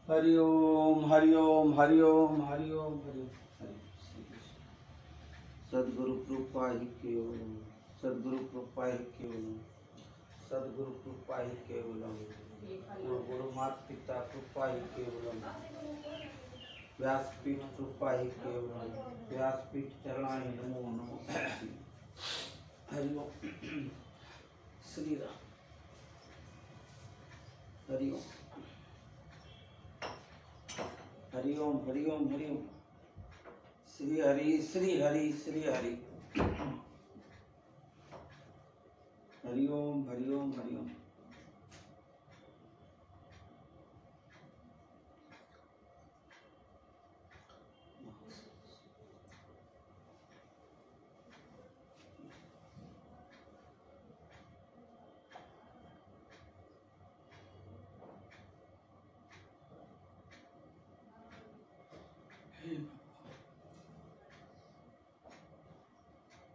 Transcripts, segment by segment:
हरि ओम हरि ओम हरि ओम हरि ओम हरि ओम। सदगुरु कृपा ही केवलम, सदगुरु कृपा ही केवलम, सदगुरु कृपा ही केवलम, गुरु माता पिता कृपा ही केवलम, व्यासपीठ कृपा ही केवलम, व्यासपीठ चरणाय नमो नमो। हरि ओम श्री राम। हरि ओम हरि ओम हरि ओम हरि ओम। श्री हरि श्री हरि श्री हरि। हरि ओम हरि ओम हरि ओम।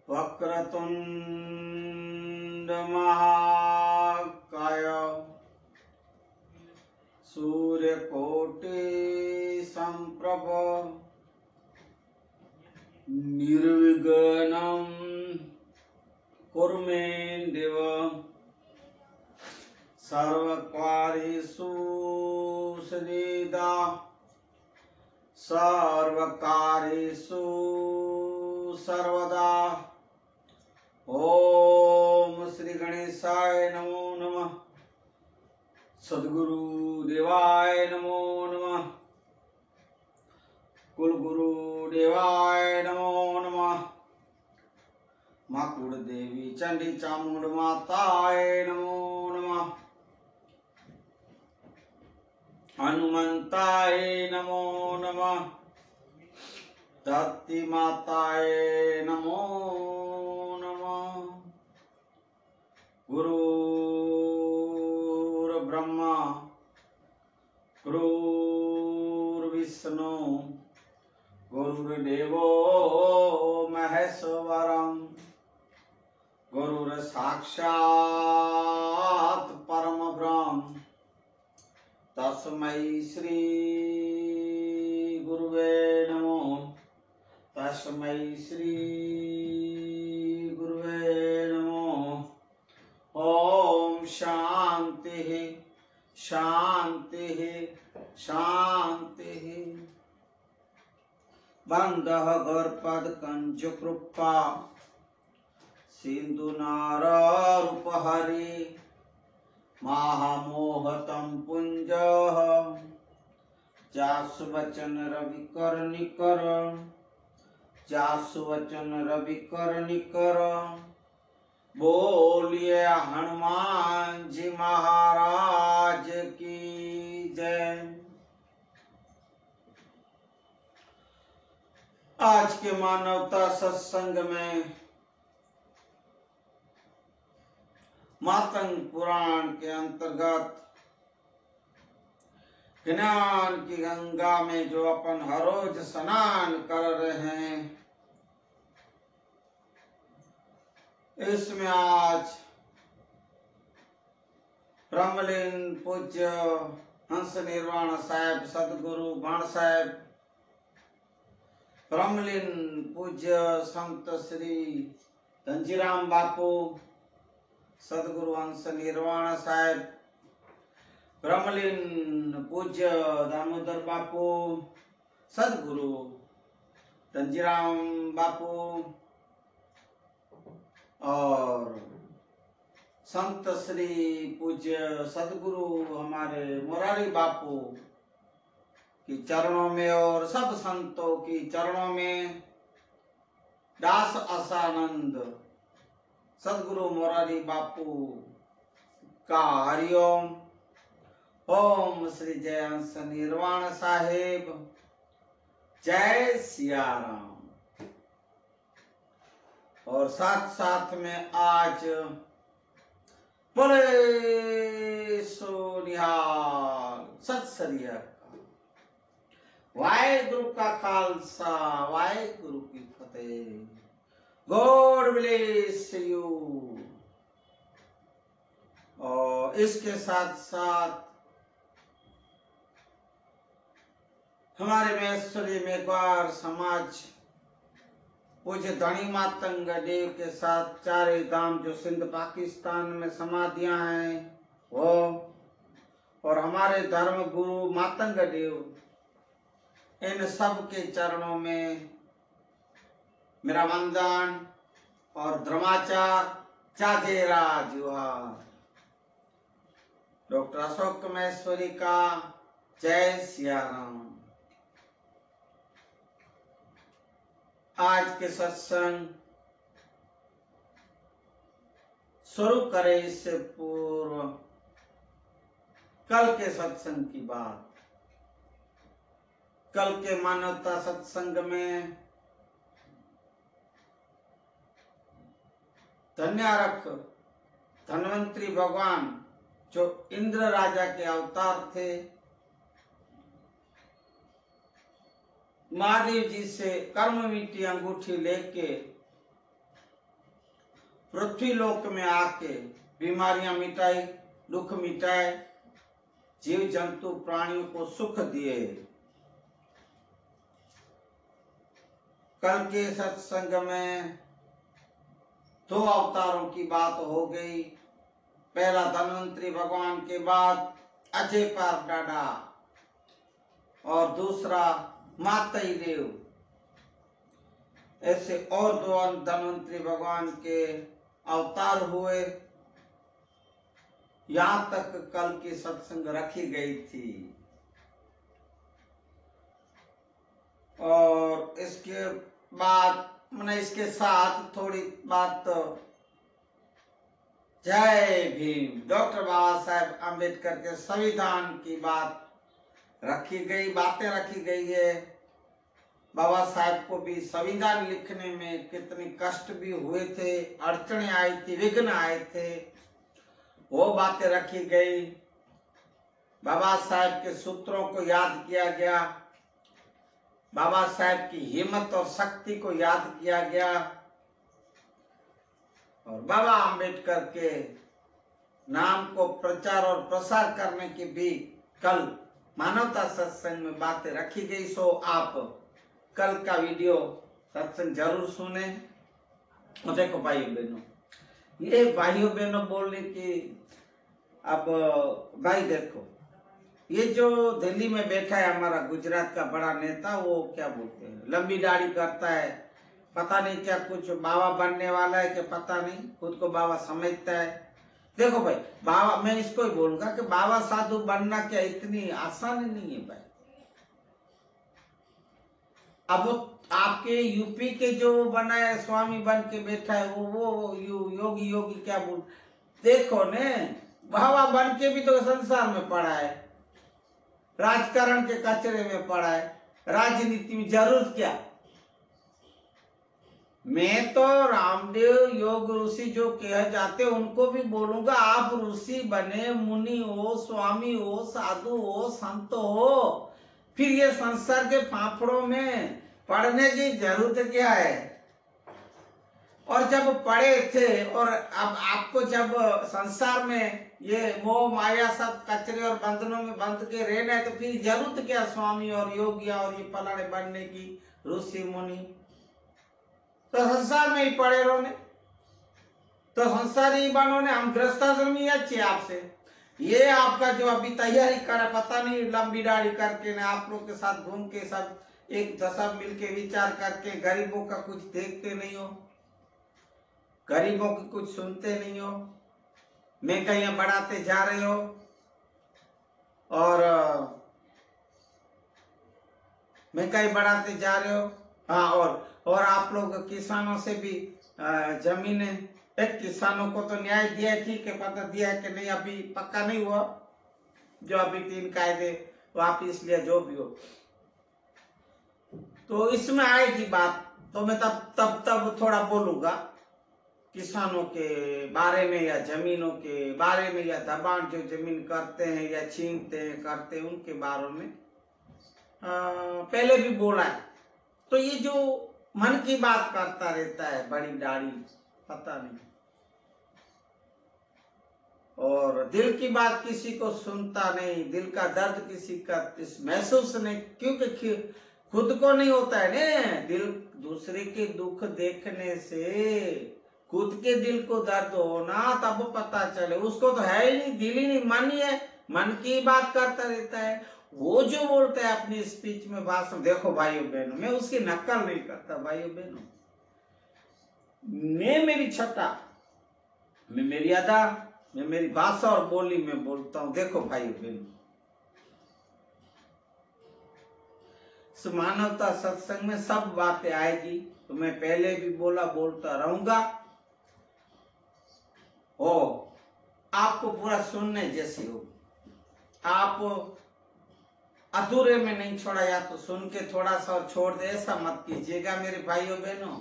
वक्रतुंड महाकाय सूर्यकोटि संप्रभ निर्विघ्नं कुरु मे देव सर्वकार्येषु सर्वदा सर्वकार्येषु सर्वदा। ओम श्री गणेशाय नमो नमः, सद्गुरु देवाय नमो नमः, कुलगुरु देवाय नमो नमः, माकुड़ देवी चंडी चामुंड माताय नमो नमः, हनुमंताय नमो नमः, धरती माताय नमो नमः। गुरुर्ब्रह्मा गुरुर्विष्णु गुरुर्देवो महेश्वरम् गुरुर्साक्षात् परम ब्रह्म तस्मै श्री गुरुवे नमो, तस्मै श्री गुरुवे नमो। ओम शांति शांति शांति। बंदः गौरपद कंज कृपा सिंधुनारूपहरि महामोहतं पुंजः जासुवचन रविकर निकर, जासुवचन रविकर निकर। बोलिए हनुमान जी महाराज की जय। आज के मानवता सत्संग में मातंग पुराण के अंतर्गत ज्ञान की गंगा में जो अपन हर रोज स्नान कर रहे हैं, इसमें आज ब्रह्मलीन पूज्य हंस निर्वाण साहेब सदगुरु बाण साहेब, ब्रह्मलीन पूज्य संत श्री धनजीराम बापू, सदगुरु हंस निर्वाण साहेब, ब्रह्मलीन पूज्य दामोदर बापू, सदगुरु धनजीराम बापू और संत श्री पूज्य सदगुरु हमारे मुरारी बापू की चरणों में और सब संतों की चरणों में दास आसानंद सदगुरु मुरारी बापू का हरिओम। ओम श्री जय हंस निर्वाण साहेब, जय सिया राम। और साथ साथ में आज बोले सोनिहाल सत श्री अकाल। वाहेगुरु का खालसा वाहेगुरु की फतेह। God bless you. और इसके साथ साथ हमारे महेश्वरी मेघवार समाज पूज्य धनी मातंग देव के साथ चारे धाम जो सिंध पाकिस्तान में समाधियां हैं वो, और हमारे धर्म गुरु मातंग देव, इन सब के चरणों में मेरा वंदन और धर्माचार चाजेरा जुहार। डॉक्टर अशोक महेश्वरी का जय सिया राम। आज के सत्संग शुरू करें इससे पूर्व कल के सत्संग की बात। कल के मानवता सत्संग में धन्यारख धन्वंतरी भगवान जो इंद्र राजा के अवतार थे, महादेव जी से कर्म मीठी अंगूठी लेके पृथ्वी लोक में आके बीमारियां मिटाई, दुख मिटाए, जीव जंतु प्राणियों को सुख दिए। कल के सत्संग में दो अवतारों की बात हो गई। पहला धन्वंतरी भगवान के बाद अजय पार डाडा और दूसरा मातई देव। ऐसे और दो धन्वंतरी भगवान के अवतार हुए। यहां तक कल की सत्संग रखी गई थी। और इसके बाद मैंने इसके साथ थोड़ी बात तो जय भीम, डॉक्टर बाबा साहेब आम्बेडकर के संविधान की बात रखी गई, बातें रखी गई है। बाबा साहेब को भी संविधान लिखने में कितने कष्ट भी हुए थे, अड़चने आई थी, विघ्न आए थे, वो बातें रखी गई। बाबा साहेब के सूत्रों को याद किया गया, बाबा साहेब की हिम्मत और शक्ति को याद किया गया। और बाबा आम्बेडकर के नाम को प्रचार और प्रसार करने की भी कल मानवता सत्संग में बातें रखी गई। सो आप कल का वीडियो सत्संग जरूर सुने। और देखो भाइयों बहनों, ये भाइयों बहनों बोलने की, अब भाई देखो, ये जो दिल्ली में बैठा है हमारा गुजरात का बड़ा नेता, वो क्या बोलते हैं, लंबी दाढ़ी करता है, पता नहीं क्या कुछ बाबा बनने वाला है कि पता नहीं, खुद को बाबा समझता है। देखो भाई, बाबा, मैं इसको ही बोलूंगा कि बाबा साधु बनना क्या इतनी आसान नहीं है भाई। अब वो आपके यूपी के जो बना है, स्वामी बन के बैठा है, वो योगी क्या बोल, देखो ने, बाबा बन के भी तो संसार में पड़ा है, राजकारण के कचरे में पड़ा है, राजनीति में जरूरत क्या। मैं तो रामदेव योग ऋषि जो कहे जाते उनको भी बोलूंगा, आप ऋषि बने, मुनि हो, स्वामी हो, साधु हो, संत हो, फिर ये संसार के फाफड़ों में पढ़ने की जरूरत क्या है। और जब पढ़े थे और अब आपको जब संसार में ये मोह माया सब कचरे और बंधनों में बंध के रहना है, तो फिर जरूरत क्या स्वामी और योगिया और ये फलाने बनने की, ऋषि मुनि। तो संसार में ही पड़े रहो ने, तो संसार ही बनो ने। हम गृहस्थाश्रम ही अच्छे आपसे, ये आपका जो अभी तैयारी करे, पता नहीं लंबी दाढ़ी करके ने आप लोग के साथ घूम के सब एक दशा मिलके विचार करके गरीबों का कुछ देखते नहीं हो, गरीबों की कुछ सुनते नहीं हो, महंगाइयां बढ़ाते जा रहे हो। और महंगाई बढ़ाते जा रहे हो। हाँ, और आप लोग किसानों से भी जमीनें, एक किसानों को तो न्याय दिया है, ठीक है, पता दिया है कि नहीं, अभी पक्का नहीं हुआ, जो अभी 3 कायदे वापिस लिया, जो भी हो, तो इसमें आएगी बात। तो मैं तब थोड़ा बोलूंगा किसानों के बारे में या जमीनों के बारे में, या दबाण जो जमीन करते हैं या छीनते हैं करते हैं, उनके बारे में पहले भी बोला है। तो ये जो मन की बात करता रहता है, बड़ी दाढ़ी, पता नहीं, और दिल की बात किसी को सुनता नहीं, दिल का दर्द किसी का महसूस नहीं, क्योंकि खुद को नहीं होता है ना दिल। दूसरे के दुख देखने से खुद के दिल को दर्द होना तब पता चले। उसको तो है ही नहीं, दिल ही नहीं, मन ही है, मन की बात करता रहता है। वो जो बोलता है अपनी स्पीच में, भाषण, देखो भाइयों बहनों, मैं उसकी नकल नहीं करता भाइयों बहनों, मैं मेरी छटा, मैं मेरी अदा, मैं मेरी भाषा और बोली में बोलता हूं। देखो भाइयों बहनों, मानवता सत्संग में सब बातें आएगी, तो मैं पहले भी बोला, बोलता रहूंगा। ओ आपको पूरा सुनने जैसी हो, आप अधूरे में नहीं छोड़ा, या तो सुन के थोड़ा सा और छोड़ दे, ऐसा मत कीजिएगा मेरे भाइयों बहनों,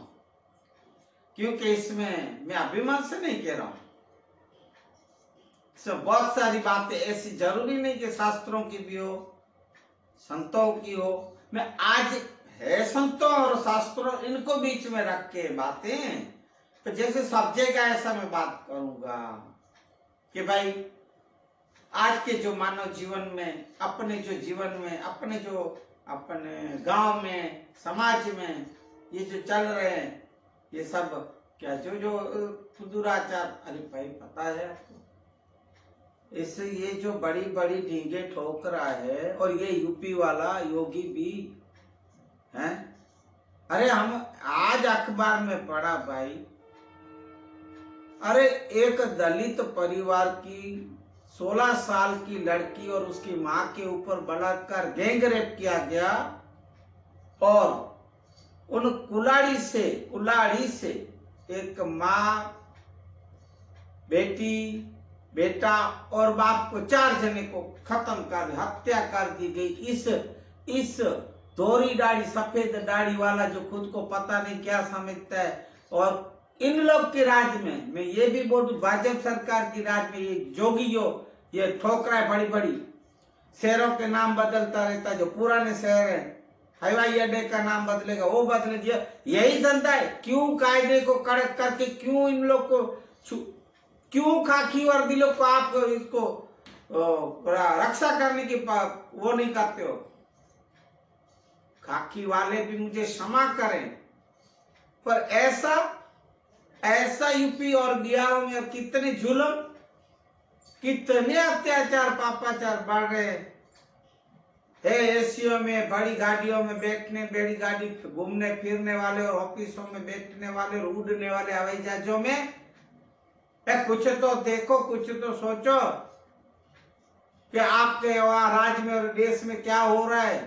क्योंकि इसमें मैं अभिमान से नहीं कह रहा हूं। इसमें बहुत सारी बातें ऐसी, जरूरी नहीं कि शास्त्रों की भी हो, संतों की हो। मैं आज है संतों और शास्त्रों, इनको बीच में रख के बातें, तो जैसे सब जगह ऐसा मैं बात करूंगा कि भाई आज के जो मानव जीवन में, अपने जो जीवन में, अपने गांव में, समाज में ये जो चल रहे हैं, ये सब क्या जो दुराचार, अरे भाई पता है आपको, इससे ये जो बड़ी बड़ी ढींगे ठोक रहा है, और ये यूपी वाला योगी भी है। अरे हम आज अखबार में पढ़ा भाई, अरे एक दलित परिवार की 16 साल की लड़की और उसकी मां के ऊपर बलात्कार, गैंग रेप किया गया, और उन कुल्हाड़ी से एक मां, बेटी, बेटा और बाप को, 4 जने को खत्म कर, हत्या कर दी गई। इस दोहरी दाढ़ी, सफेद दाढ़ी वाला जो खुद को पता नहीं क्या समझता है, और इन लोग के राज में, मैं ये भी बोलूं भाजपा सरकार की राज में, ये जोगियों ये ठोक रहा है, बड़ी बड़ी शहरों के नाम बदलता रहता है, जो पुराने शहर है, हवाई अड्डे का नाम बदलेगा, वो बदले दिया, यही धंधा है। क्यों कायदे को कड़क करके, क्यों इन लोग को, क्यों खाकी वर्दी लोग को आप इसको रक्षा करने की वो नहीं करते हो? खाकी वाले भी मुझे क्षमा करें, पर ऐसा यूपी और बिहार में कितने जुल्म, कितने अत्याचार, पापाचार बढ़ रहे हैं। एसीओ में, बड़ी गाड़ियों में बैठने, बड़ी गाड़ी घूमने फिरने वाले, और ऑफिसों में बैठने वाले, और उड़ने वाले हवाई जहाजों में, कुछ तो देखो, कुछ तो सोचो कि आपके वहां राज्य में और देश में क्या हो रहा है।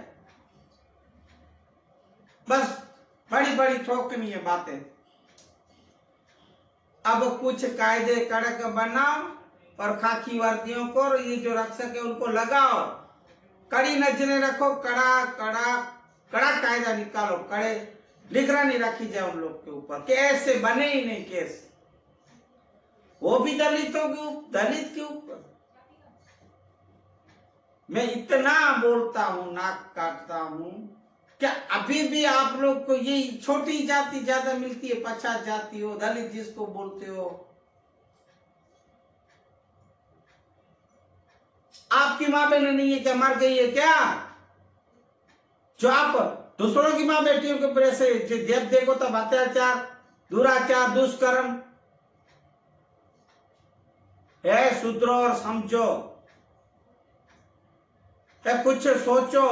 बस बड़ी बड़ी ठोकनी है बातें। अब कुछ कायदे कड़क बनाओ, और खाकी वर्दियों को, और ये जो रक्षक है उनको लगाओ, कड़ी नजरें रखो, कड़ा कायदा निकालो, कड़े निगरानी रखी जाए उन लोग के ऊपर, कि ऐसे बने ही नहीं केस, वो भी दलित के ऊपर। मैं इतना बोलता हूं, नाक काटता हूं, क्या अभी भी आप लोग को ये छोटी जाति ज्यादा मिलती है? पछात जाति हो, दलित जिसको बोलते हो, आपकी माँ बहन नहीं है क्या? मर गई है क्या? जो आप दूसरों की माँ बेटियों के ऊपर ऐसे जब देखो तब अत्याचार, दुराचार, दुष्कर्म है। सुधरो और समझो, कुछ सोचो,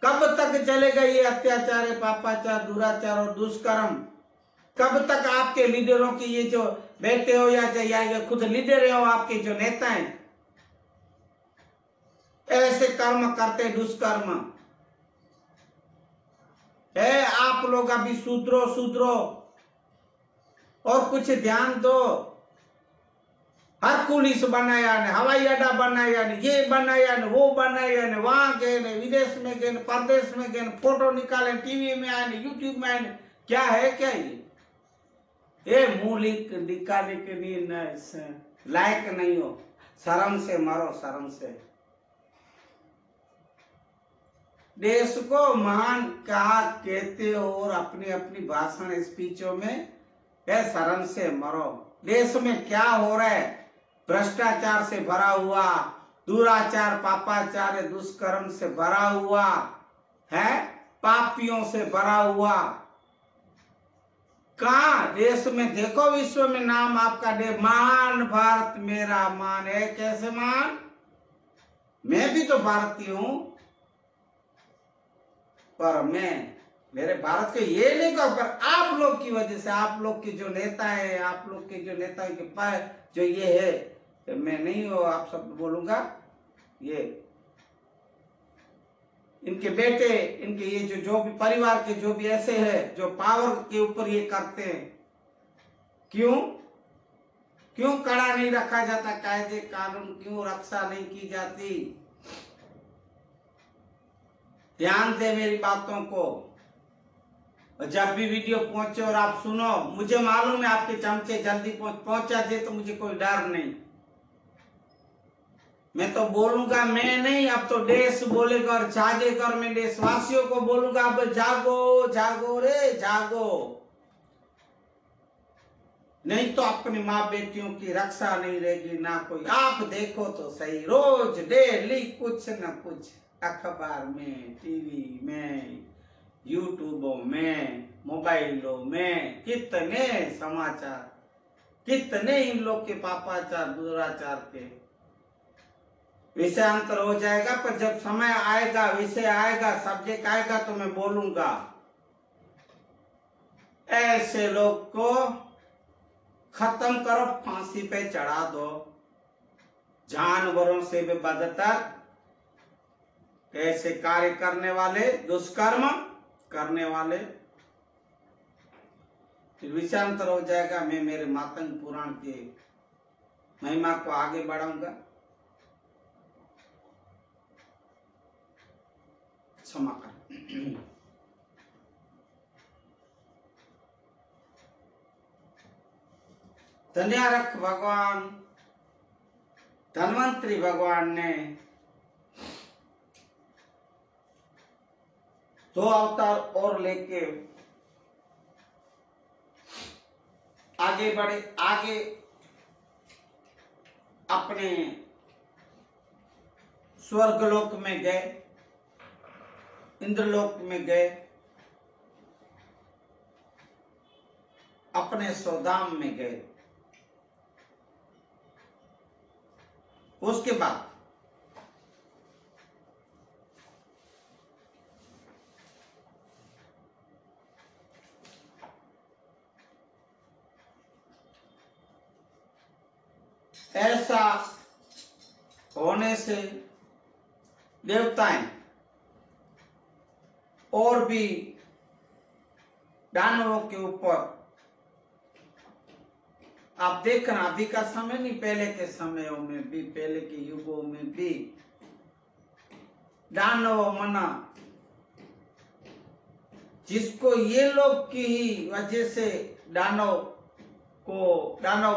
कब तक चलेगा ये अत्याचार है, पापाचार, दुराचार और दुष्कर्म? कब तक आपके लीडरों की ये जो बेटे हो या खुद लीडर हो, आपके जो नेता हैं, ऐसे कर्म करते, दुष्कर्म है? आप लोग अभी सुधरो और कुछ ध्यान दो। हरकुलिस बनाया ने, हवाई अड्डा बनाया ने, ये बनाया ने, वो बनाया ने, वहां गए ने, विदेश में गए, परदेश में गए, फोटो निकाले, टीवी में आए, यूट्यूब में आए, क्या है क्या ये मुंह निकालने के लिए लायक नहीं हो। शर्म से मरो, शर्म से। देश को महान कहा कहते हो, और अपनी अपनी भाषण स्पीचों में शर्म से मरो। देश में क्या हो रहा है, भ्रष्टाचार से भरा हुआ, दुराचार, पापाचार, दुष्कर्म से भरा हुआ है, पापियों से भरा हुआ। कहा देश में देखो, विश्व में नाम आपका दे, महान भारत मेरा मान है। कैसे मान? मैं भी तो भारतीय हूं, पर मैं मेरे भारत के ये नहीं कहूं, पर आप लोग की वजह से, आप लोग के जो नेता है, आप लोग के जो नेताओं के पास जो ये है, तो मैं नहीं हो आप सब बोलूंगा, ये इनके बेटे, इनके ये जो भी परिवार के जो भी ऐसे है जो पावर के ऊपर ये करते हैं, क्यों कड़ा नहीं रखा जाता कायदे कानून, क्यों रक्षा नहीं की जाती? ध्यान दे मेरी बातों को। जब भी वीडियो पहुंचे और आप सुनो, मुझे मालूम है आपके चमचे जल्दी पहुंचा दे तो मुझे कोई डर नहीं, मैं तो बोलूंगा, मैं नहीं, अब तो देश बोलेगा और जागेगा, और मैं देशवासियों को बोलूंगा, अब जागो जागो रे जागो, नहीं तो अपनी माँ बेटियों की रक्षा नहीं रहेगी ना कोई। आप देखो तो सही, रोज डेली कुछ न कुछ अखबार में, टीवी में, यूट्यूबों में, मोबाइलों में कितने समाचार, कितने इन लोग के पापाचार दुराचार के। विषयांतर हो जाएगा, पर जब समय आएगा, विषय आएगा, सब्जेक्ट आएगा तो मैं बोलूंगा। ऐसे लोग को खत्म करो, फांसी पे चढ़ा दो, जानवरों से भी बदतर ऐसे कार्य करने वाले, दुष्कर्म करने वाले। फिर विषयांतर हो जाएगा, मैं मेरे मातंग पुराण के महिमा को आगे बढ़ाऊंगा। क्षमा कर। धन्यारख भगवान धन्वंतरी भगवान ने 2 अवतार और लेके आगे बढ़े, आगे अपने स्वर्गलोक में गए, इंद्रलोक में गए, अपने स्वधाम में गए। उसके बाद ऐसा होने से देवताएं और भी दानवों के ऊपर, आप देखना अभी का समय नहीं, पहले के समयों में भी, पहले के युगों में भी दानव मना, जिसको ये लोग की ही वजह से दानव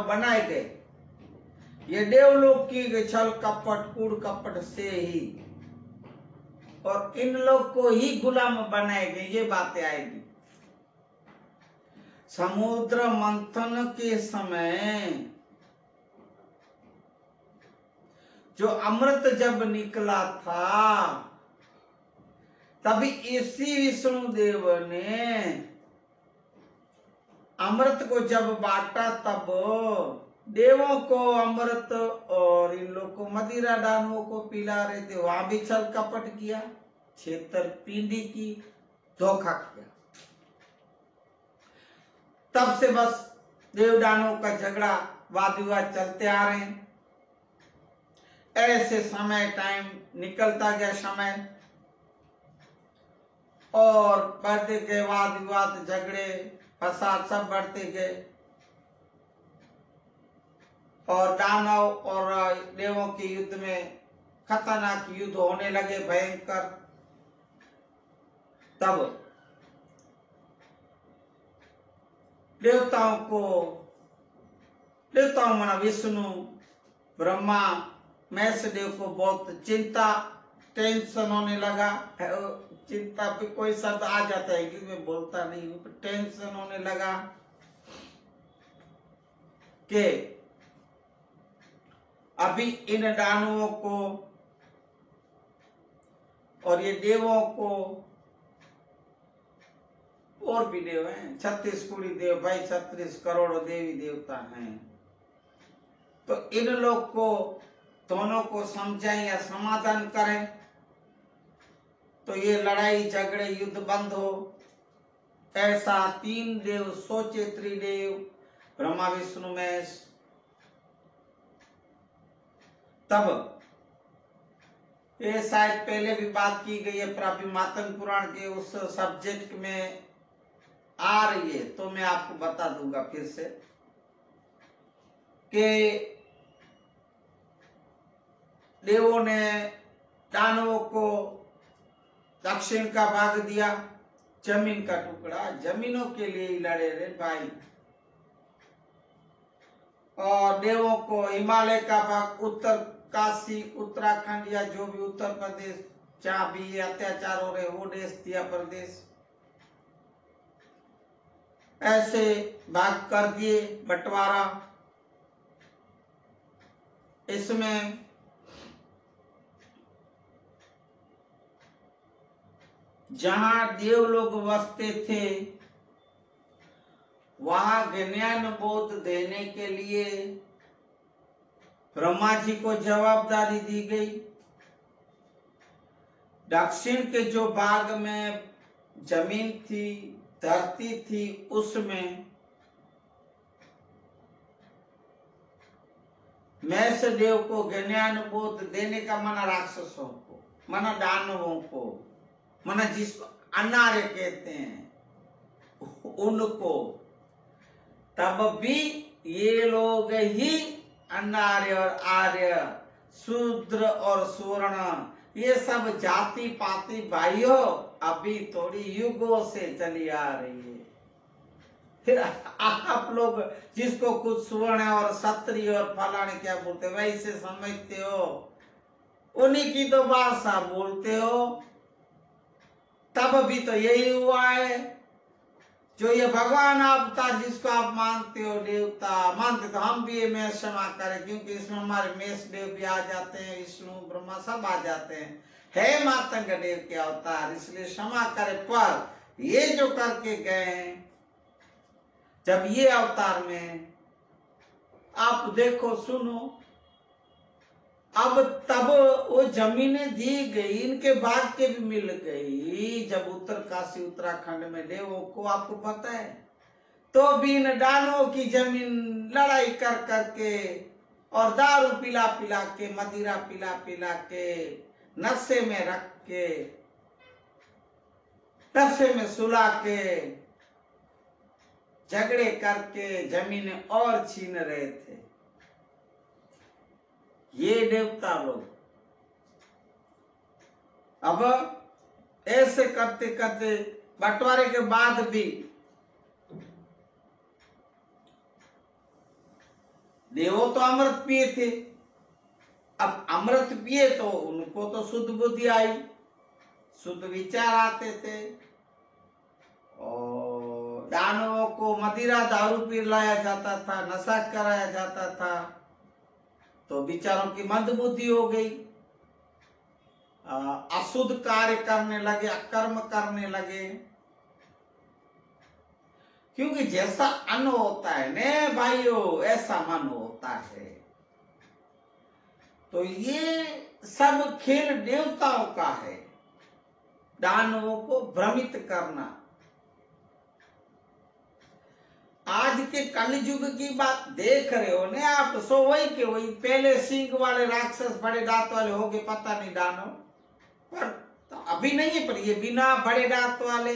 बनाए गए, ये देवलोक की छल कपट कूड़ कपट से ही, और इन लोग को ही गुलाम बनाए गए। ये बातें आएगी समुद्र मंथन के समय, जो अमृत जब निकला था, तभी इसी विष्णुदेव ने अमृत को जब बांटा, तब देवों को अमृत और इन लोग को मदिरा दानवों को पिला रहे थे। वहां भी छल कपट किया, छेतरपिंडी की, धोखा किया। तब से बस देव दानवों का झगड़ा, वाद विवाद चलते आ रहे हैं। ऐसे समय टाइम निकलता गया समय, और बढ़ते गए वाद विवाद, झगड़े फसाद सब बढ़ते गए, और दानव और देवों के युद्ध में खतरनाक युद्ध होने लगे, भयंकर। तब देवताओं माना विष्णु, ब्रह्मा, महेश देव को बहुत चिंता, टेंशन होने लगा। चिंता पे कोई शब्द आ जाता है कि मैं बोलता नहीं हूं, टेंशन होने लगा। कि अभी इन दानवों को और ये देवों को, और भी देव हैं, 36 कोटि देव भाई, 36 करोड़ देवी देवता हैं। तो इन लोग को दोनों को समझाएं या समाधान करें तो ये लड़ाई झगड़े युद्ध बंद हो, ऐसा 3 देव सोचे। त्रिदेव ब्रह्मा विष्णु महेश। तब ये शायद पहले भी बात की गई है, पर अभी मातंग पुराण के उस सब्जेक्ट में आ रही है तो मैं आपको बता दूंगा फिर से कि देवों ने दानवों को दक्षिण का भाग दिया, जमीन का टुकड़ा, जमीनों के लिए ही लड़े रे भाई। और देवों को हिमालय का भाग, उत्तर काशी, उत्तराखंड या जो भी उत्तर प्रदेश जहां भी ये अत्याचार हो रहे वो देश दिया, प्रदेश ऐसे भाग कर दिए, बंटवारा। इसमें जहां देव लोग बसते थे वहां ज्ञान बोध देने के लिए ब्रह्मा जी को जवाबदारी दी गई। दक्षिण के जो भाग में जमीन थी, धरती थी, उसमें मैस देव को ज्ञान बोध देने का, मना राक्षसों को, मना दानवों को, मना जिसको अनार्य कहते हैं उनको। तब भी ये लोग ही अनार्य और आर्य, शूद्र और सुवर्ण, ये सब जाति पाति भाइयों अभी थोड़ी युगों से चली आ रही है। फिर आप लोग जिसको कुछ सुवर्ण और क्षत्रिय और फलाने क्या बोलते हो वैसे समझते हो, उन्हीं की तो भाषा बोलते हो। तब भी तो यही हुआ है, जो ये भगवान अवतार जिसको आप मानते हो, देवता मानते, तो हम भी ये मैं क्षमा करें, क्योंकि इसमें हमारे मेष देव भी आ जाते हैं, विष्णु ब्रह्मा सब आ जाते हैं, है मातंग देव के अवतार, इसलिए क्षमा करें। पर ये जो करके गए हैं, जब ये अवतार में आप देखो सुनो, अब तब वो जमीनें दी गई, इनके भाग के भी मिल गई। जब उत्तर काशी उत्तराखंड में देवों को, आपको पता है, तो भी इन दानवों की जमीन लड़ाई कर करके और दारू पिला पिला के, मदिरा पिला पिला के, नशे में रख के, नशे में सुला के, झगड़े करके जमीनें और छीन रहे थे ये देवता लोग। अब ऐसे करते करते बंटवारे के बाद भी देवो तो अमृत पिए थे। अब अमृत पिए तो उनको तो शुद्ध बुद्धि आई, शुद्ध विचार आते थे, और दानवों को मदिरा दारू पिलाया जाता था, नशा कराया जाता था, तो विचारों की मंद बुद्धि हो गई, अशुद्ध कार्य करने लगे, अकर्म करने लगे। क्योंकि जैसा अन्न होता है ने भाइयों, ऐसा मन होता है। तो ये सब खेल देवताओं का है, दानवों को भ्रमित करना। आज के कलयुग की बात देख रहे हो ने आप, सो वही के वही पहले सिंह वाले राक्षस, बड़े दांत वाले हो गए, पता नहीं दानव, पर तो अभी नहीं है, पर ये बिना बड़े दांत वाले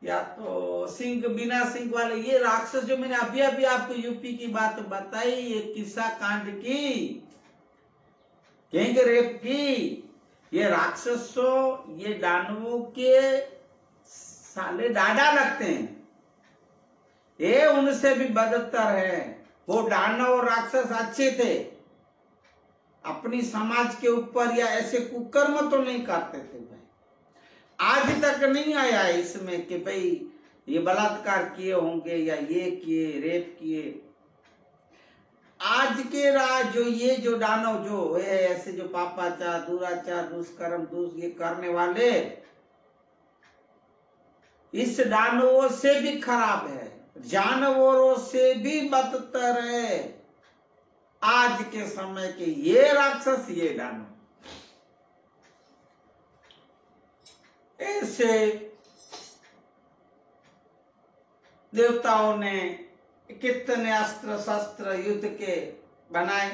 या तो सिंह, बिना सिंह वाले ये राक्षस, जो मैंने अभी अभी आपको यूपी की बात बताई, ये किस्सा कांड की, गैंग रेप की, ये राक्षसों, ये दानवों के साले दादा लगते हैं, ये उनसे भी बदतर है। वो दानव और राक्षस अच्छे थे, अपनी समाज के ऊपर या ऐसे कुकर्म तो नहीं करते थे भाई। आज तक नहीं आया इसमें कि भाई ये बलात्कार किए होंगे या ये किए, रेप किए, आज के राज जो ये जो दानव जो है ऐसे जो पापाचार दुराचार दुष्कर्म ये करने वाले, इस दानवों से भी खराब है, जानवरों से भी बदतर है आज के समय के ये राक्षस ये दानव। ऐसे देवताओं ने कितने अस्त्र शस्त्र युद्ध के बनाए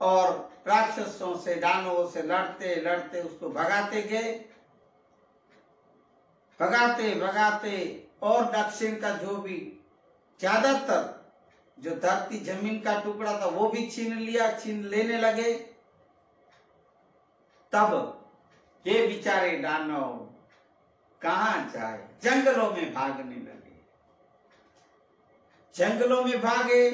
और राक्षसों से दानवों से लड़ते लड़ते उसको भगाते गए, भगाते भगाते, और दक्षिण का जो भी ज्यादातर जो धरती जमीन का टुकड़ा था वो भी छीन लिया, छीन लेने लगे। तब ये बेचारे दानव कहां जाए, जंगलों में भागने लगे, जंगलों में भागे।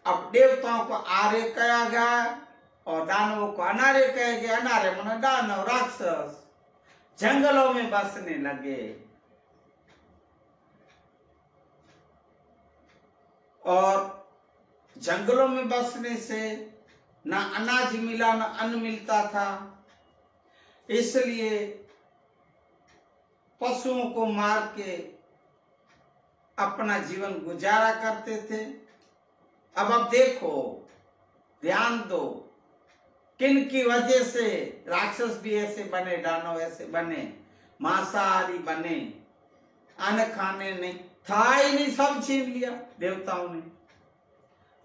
अब देवताओं को आर्य कहा गया और दानवों को अनार्य कहा गया। अनार्य माना दानव राक्षस जंगलों में बसने लगे और जंगलों में बसने से ना अनाज मिला ना अन्न मिलता था, इसलिए पशुओं को मार के अपना जीवन गुजारा करते थे। अब देखो, ध्यान दो, किन की वजह से राक्षस भी ऐसे बने, दानव ऐसे बने, मांसाहारी बने, अन्न खाने नहीं था ही नहीं, सब छीन लिया देवताओं ने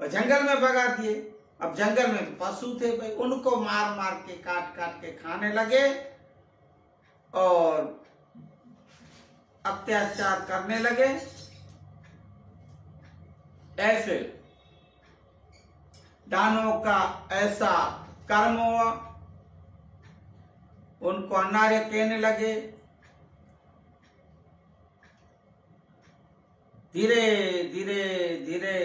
और जंगल में भगा दिए। अब जंगल में पशु थे भाई, उनको मार मार के काट काट के खाने लगे और अत्याचार करने लगे। ऐसे दानवों का ऐसा कर्म हुआ, उनको अनार्य कहने लगे। धीरे धीरे धीरे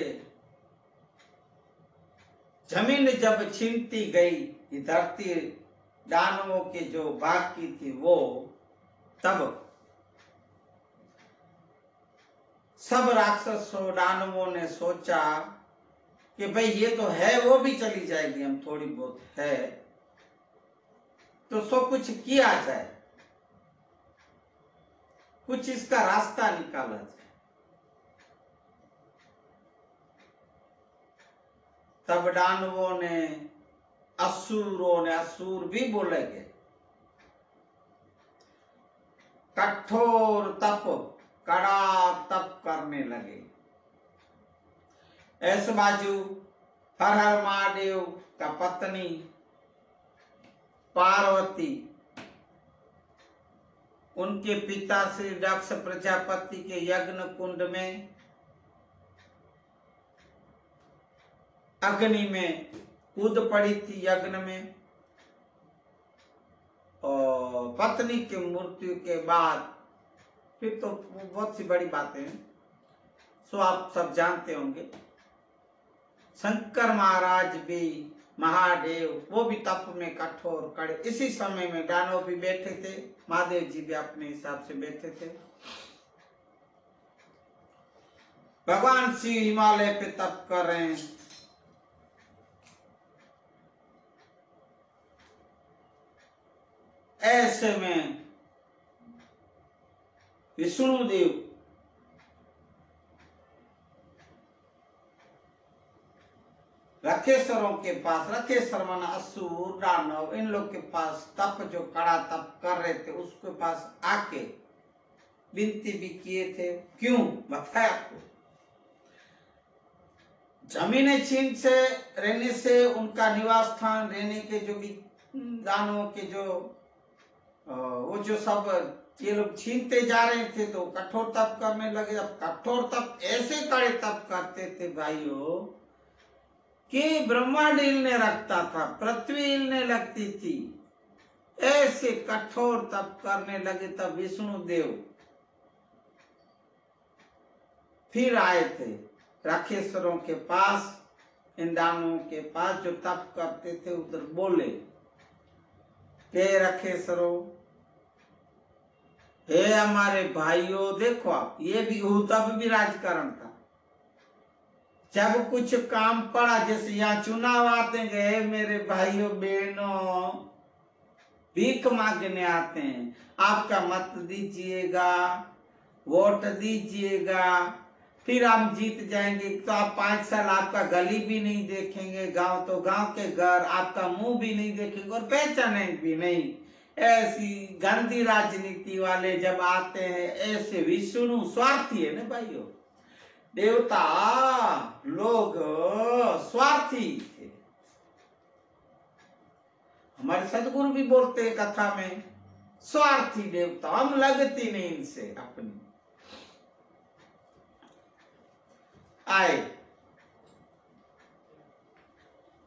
जमीन जब छीनती गई, ये धरती दानवों के जो भाग की थी वो, तब सब राक्षसों दानवों ने सोचा कि भाई ये तो है, वो भी चली जाएगी, हम थोड़ी बहुत है तो सब कुछ किया जाए, कुछ इसका रास्ता निकाला जाए। तब दानवों ने, असुरों ने, असुर भी बोले गए, कठोर तप, कड़ा तप करने लगे। इस बाजू हर हर महादेव का पत्नी पार्वती उनके पिता श्री दक्ष प्रजापति के यज्ञ कुंड में अग्नि में कूद पड़ी थी, यज्ञ में। और पत्नी की मृत्यु के बाद फिर तो बहुत सी बड़ी बातें हैं, सो आप सब जानते होंगे। शंकर महाराज भी, महादेव वो भी तप में कठोर कड़े। इसी समय में दानव भी बैठे थे, महादेव जी भी अपने हिसाब से बैठे थे। भगवान शिव हिमालय पे तप कर रहे हैं। ऐसे में विष्णु देव रखेश्वरों के पास, रखेश्वर माना असुर दानव, इन लोग के पास तप जो कड़ा तप कर रहे थे उसके पास आके विनती भी किए थे। क्यों बताया आपको, जमीनें छीन से रहने से उनका निवास स्थान रहने के जो भी दानवों के जो वो जो सब ये लोग छीनते जा रहे थे तो कठोर तप करने लगे। अब कठोर तप ऐसे कड़े तप करते थे भाइयों कि ब्रह्मांड हिलने लगता था, पृथ्वी हिलने लगती थी, ऐसे कठोर तप करने लगे। तब विष्णु देव फिर आए थे राखेश्वरों के पास, इन दानवों के पास जो तप करते थे। उधर बोले, हे रखेश्वरों, हे हमारे भाइयों, देखो आप, ये भी तब भी राजकारण था, जब कुछ काम पड़ा, जैसे यहाँ चुनाव आते गए मेरे भाइयों बहनों, भीख मांगने आते हैं, आपका मत दीजिएगा, वोट दीजिएगा, फिर हम जीत जाएंगे तो आप 5 साल आपका गली भी नहीं देखेंगे, गांव तो गांव के घर, आपका मुंह भी नहीं देखेंगे और पहचानेंगे भी नहीं। ऐसी गंदी राजनीति वाले जब आते हैं, ऐसे विष्णु स्वार्थी है ना भाइयों, देवता लोग स्वार्थी थे। हमारे सदगुरु भी बोलते हैं कथा में, स्वार्थी देवता, हम लगती नहीं इनसे अपनी। आए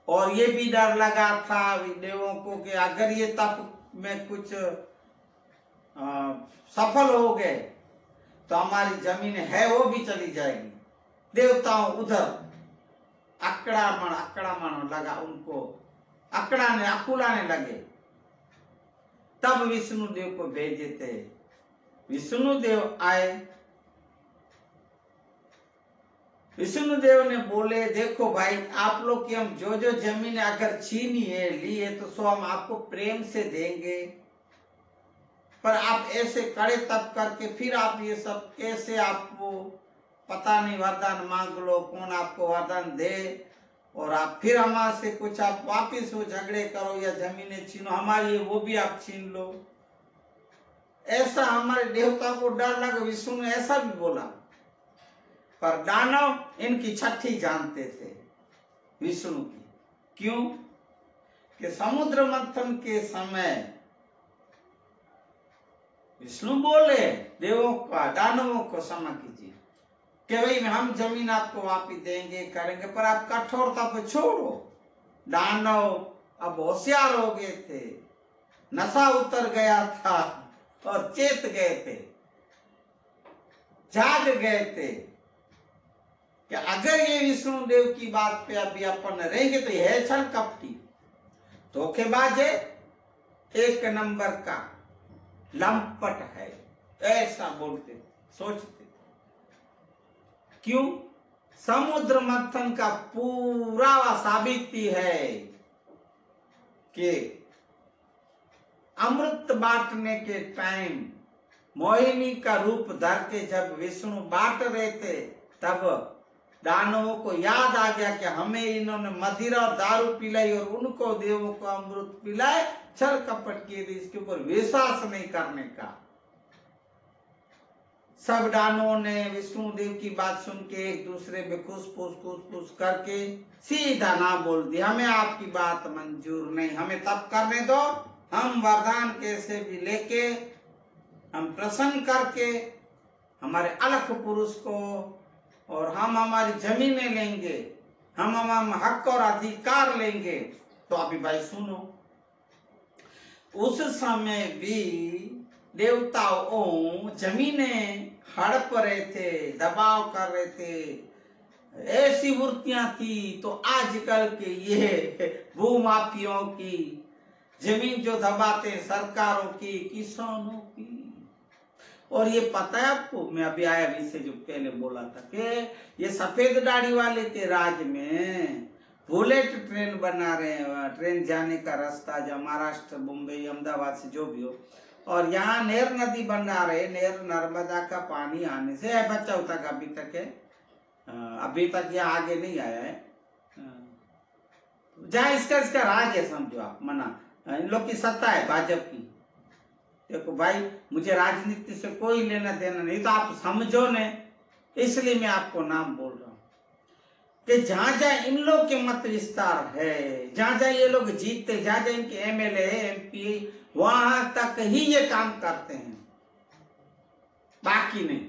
और ये भी डर लगा था देवों को कि अगर ये तप में कुछ सफल हो गए तो हमारी जमीन है वो भी चली जाएगी। देवताओं उधर अकड़ामण लगा, उनको अकुलाने लगे। तब विष्णु देव को भेजे थे। विष्णु देव आए, विष्णु देव ने बोले देखो भाई, आप लोग की हम जो जो जमीन अगर छीनी है, ली है, तो सो हम आपको प्रेम से देंगे, पर आप ऐसे कड़े तप करके फिर आप ये सब कैसे, आपको पता नहीं, वरदान मांग लो, कौन आपको वरदान दे, और आप फिर हमारे से कुछ आप वापिस हो झगड़े करो या जमीनें छीनो हमारी, वो भी आप छीन लो। ऐसा हमारे देवता को डर लगा, विष्णु ने ऐसा भी बोला। पर दानव इनकी छठी जानते थे विष्णु की। क्यों? कि समुद्र मंथन के समय विष्णु बोले देवों का, दानवों को क्षमा कीजिए कि भाई हम जमीन आपको वापिस देंगे, करेंगे, पर आप कठोरता पे छोड़ो। दानव अब होशियार हो गए थे, नशा उतर गया था और चेत गए थे, जाग गए थे कि अगर ये विष्णु देव की बात पे अभी अपन रहेंगे तो यह है छल कपटी, धोखेबाज है, 1 नंबर का लंपट है, ऐसा बोलते सोचते। क्यों? समुद्र मंथन का पूरा साबिती है कि अमृत बांटने के टाइम मोहिनी का रूप धर के जब विष्णु बांट रहे थे, तब दानवों को याद आ गया कि हमें इन्होंने मदिरा और दारू पिलाई और उनको देवों को अमृत पिलाए, छल कपट किए थे, इसके ऊपर विश्वास नहीं करने का। सब दानवों ने विष्णु देव की बात सुन के एक दूसरे पे खुश करके सीधा ना बोल दिया, हमें आपकी बात मंजूर नहीं, हमें तप करने दो, हम वरदान कैसे भी लेके, हम प्रसन्न करके हमारे अलख पुरुष को, और हम हमारी जमीनें लेंगे, हम हक और अधिकार लेंगे। तो अभी भाई सुनो, उस समय भी देवताओं जमीनें हड़प रहे थे, दबाव कर रहे थे, ऐसी वृत्तियां थी। तो आजकल के ये भूमाफियों की जमीन जो दबाते, सरकारों की, किसानों की, और ये पता है आपको, मैं अभी आया अभी से जो पहले बोला था कि ये सफेद दाढ़ी वाले के राज में बुलेट ट्रेन बना रहे हैं, ट्रेन जाने का रास्ता जो महाराष्ट्र, मुंबई, अहमदाबाद से जो भी हो, और यहाँ नेर नदी बना रहे, नेर नर्मदा का पानी आने से है बच्चा होता का अभी तक है, अभी तक यहाँ आगे नहीं आया है, जहाँ इसका राज है, समझो आप, मना इन लोग की सत्ता है भाजपा की। देखो भाई, मुझे राजनीति से कोई लेना देना नहीं, तो आप समझो ने, इसलिए मैं आपको नाम बोल रहा हूं कि जहां जहां इन लोग के मत विस्तार है, जहां जहां ये लोग जीतते, जहां जहां इनके एमएलए एमपी, वहां तक ही ये काम करते हैं, बाकी नहीं।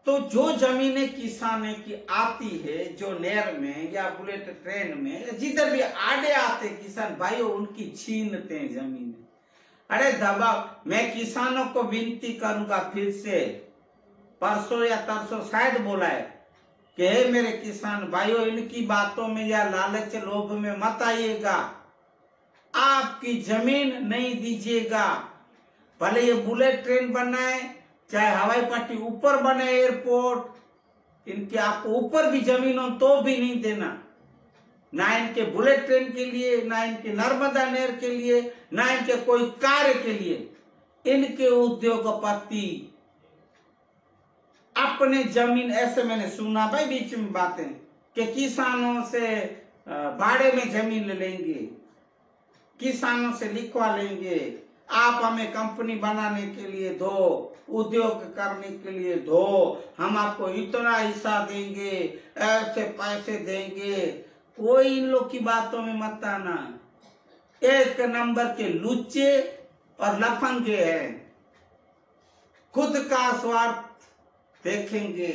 तो जो जमीनें किसाने की आती है, जो नहर में या बुलेट ट्रेन में, जिधर भी आड़े आते किसान भाइयों, उनकी छीनते हैं जमीनें। अरे दबाव, मैं किसानों को विनती करूंगा फिर से, परसों या तरसों शायद बोला है कि हे मेरे किसान भाइयों, इनकी बातों में या लालच लोभ में मत आइएगा, आपकी जमीन नहीं दीजिएगा, भले ये बुलेट ट्रेन बनाए, चाहे हवाई पट्टी ऊपर बने, एयरपोर्ट, इनके आपको ऊपर भी जमीन हो तो भी नहीं देना, ना इनके बुलेट ट्रेन के लिए, ना इनके नर्मदा नहर के लिए, ना इनके कोई कार्य के लिए। इनके उद्योगपति अपने जमीन, ऐसे मैंने सुना भाई बीच में बातें कि किसानों से भाड़े में जमीन ले लेंगे, किसानों से लिखवा लेंगे, आप हमें कंपनी बनाने के लिए दो, उद्योग करने के लिए दो, हम आपको इतना हिस्सा देंगे, ऐसे पैसे देंगे। कोई इन लोग की बातों में मत आना, एक नंबर के लुच्चे और लफंगे हैं, खुद का स्वार्थ देखेंगे।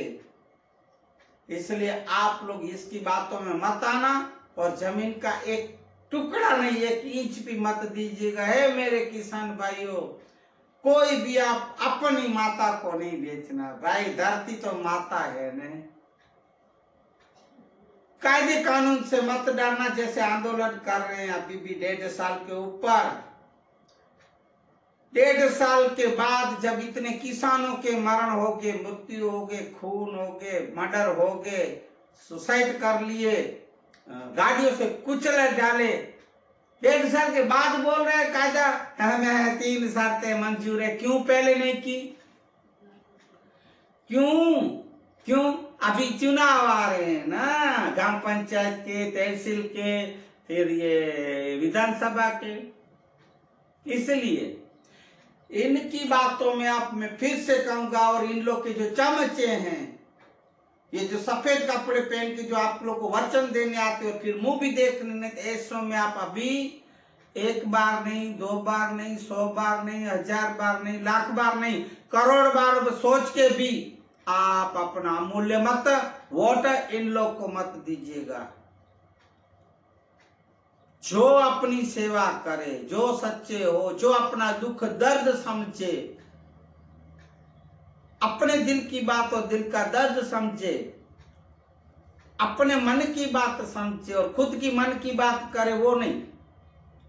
इसलिए आप लोग इसकी बातों में मत आना और जमीन का एक टुकड़ा नहीं, एक इंच भी मत दीजिएगा। है मेरे किसान भाइयों, कोई भी आप अपनी माता को नहीं बेचना भाई, धरती तो माता है न। कायदे कानून से मत डरना, जैसे आंदोलन कर रहे हैं अभी भी 1.5 साल के ऊपर। 1.5 साल के बाद जब इतने किसानों के मरण हो गए, मृत्यु हो गए, खून हो गए, मर्डर हो गए, सुसाइड कर लिए, गाड़ियों से कुचले डाले, 1.5 साल के बाद बोल रहे हैं कायदा हमें 3 शर्तें मंजूर है। क्यों पहले नहीं की? क्यों? अभी चुनाव आ रहे हैं ना, ग्राम पंचायत के, तहसील के, फिर ये विधानसभा के। इसलिए इनकी बातों में आप मैं फिर से कहूंगा, और इन लोग के जो चमचे हैं, ये जो सफेद कपड़े पहन के जो आप लोग को वचन देने आते हो फिर मुंह भी देखने नहीं, ऐसों में आप अभी 1 बार नहीं, 2 बार नहीं, 100 बार नहीं, 1000 बार नहीं, लाख बार नहीं, करोड़ बार सोच के भी आप अपना अमूल्य मत वोट इन लोग को मत दीजिएगा। जो अपनी सेवा करे, जो सच्चे हो, जो अपना दुख दर्द समझे, अपने दिल की बात और दिल का दर्द समझे, अपने मन की बात समझे और खुद की मन की बात करे, वो नहीं,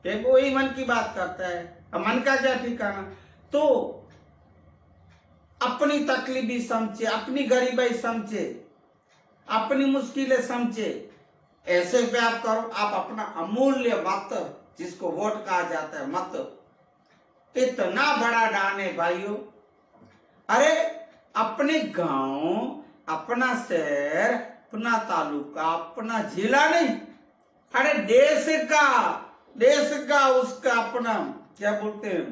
फिर वो ही मन की बात करता है, अब मन का क्या ठिकाना। तो अपनी तकलीफी समझे, अपनी गरीबाई समझे, अपनी मुश्किलें समझे, ऐसे पे आप करो। आप अपना अमूल्य मत, जिसको वोट कहा जाता है, मत इतना बड़ा डाने भाइयों। अरे अपने गांव, अपना शहर, अपना तालुका, अपना जिला नहीं, अरे देश का उसका अपना क्या बोलते हैं,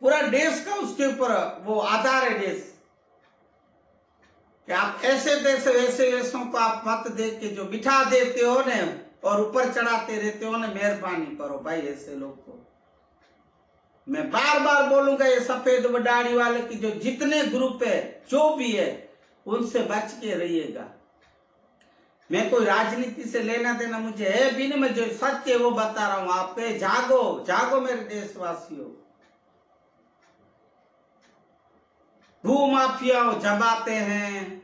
पूरा देश का उसके ऊपर वो आधार है देश। कि आप ऐसे देशों को आप मत दे के जो बिठा देते हो ने और ऊपर चढ़ाते रहते हो ने, मेहरबानी करो भाई ऐसे लोग को। मैं बार बार बोलूंगा, ये सफेद दाढ़ी वाले की जो जितने ग्रुप है, जो भी है, उनसे बच के रहिएगा। मैं कोई राजनीति से लेना देना मुझे है भी नहीं, मैं जो सच है वो बता रहा हूं आपके। जागो मेरे देशवासियों। भू माफियाओं दबाते हैं,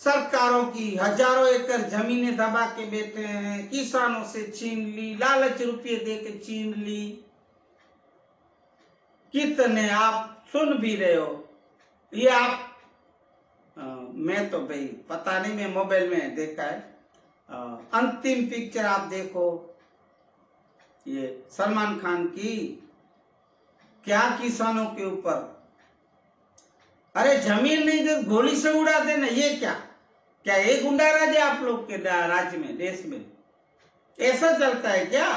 सरकारों की हजारों एकड़ जमीनें दबा के बैठे हैं, किसानों से छीन ली, लालच रुपये दे के छीन ली। कितने आप सुन भी रहे हो। ये आप मैं तो भाई पता नहीं, मैं मोबाइल में देखा है, अंतिम पिक्चर आप देखो, ये सलमान खान की, क्या किसानों के ऊपर, अरे जमीन नहीं दे गोली से उड़ा देना, ये क्या ये गुंडा राज है आप लोग के राज्य में, देश में ऐसा चलता है क्या?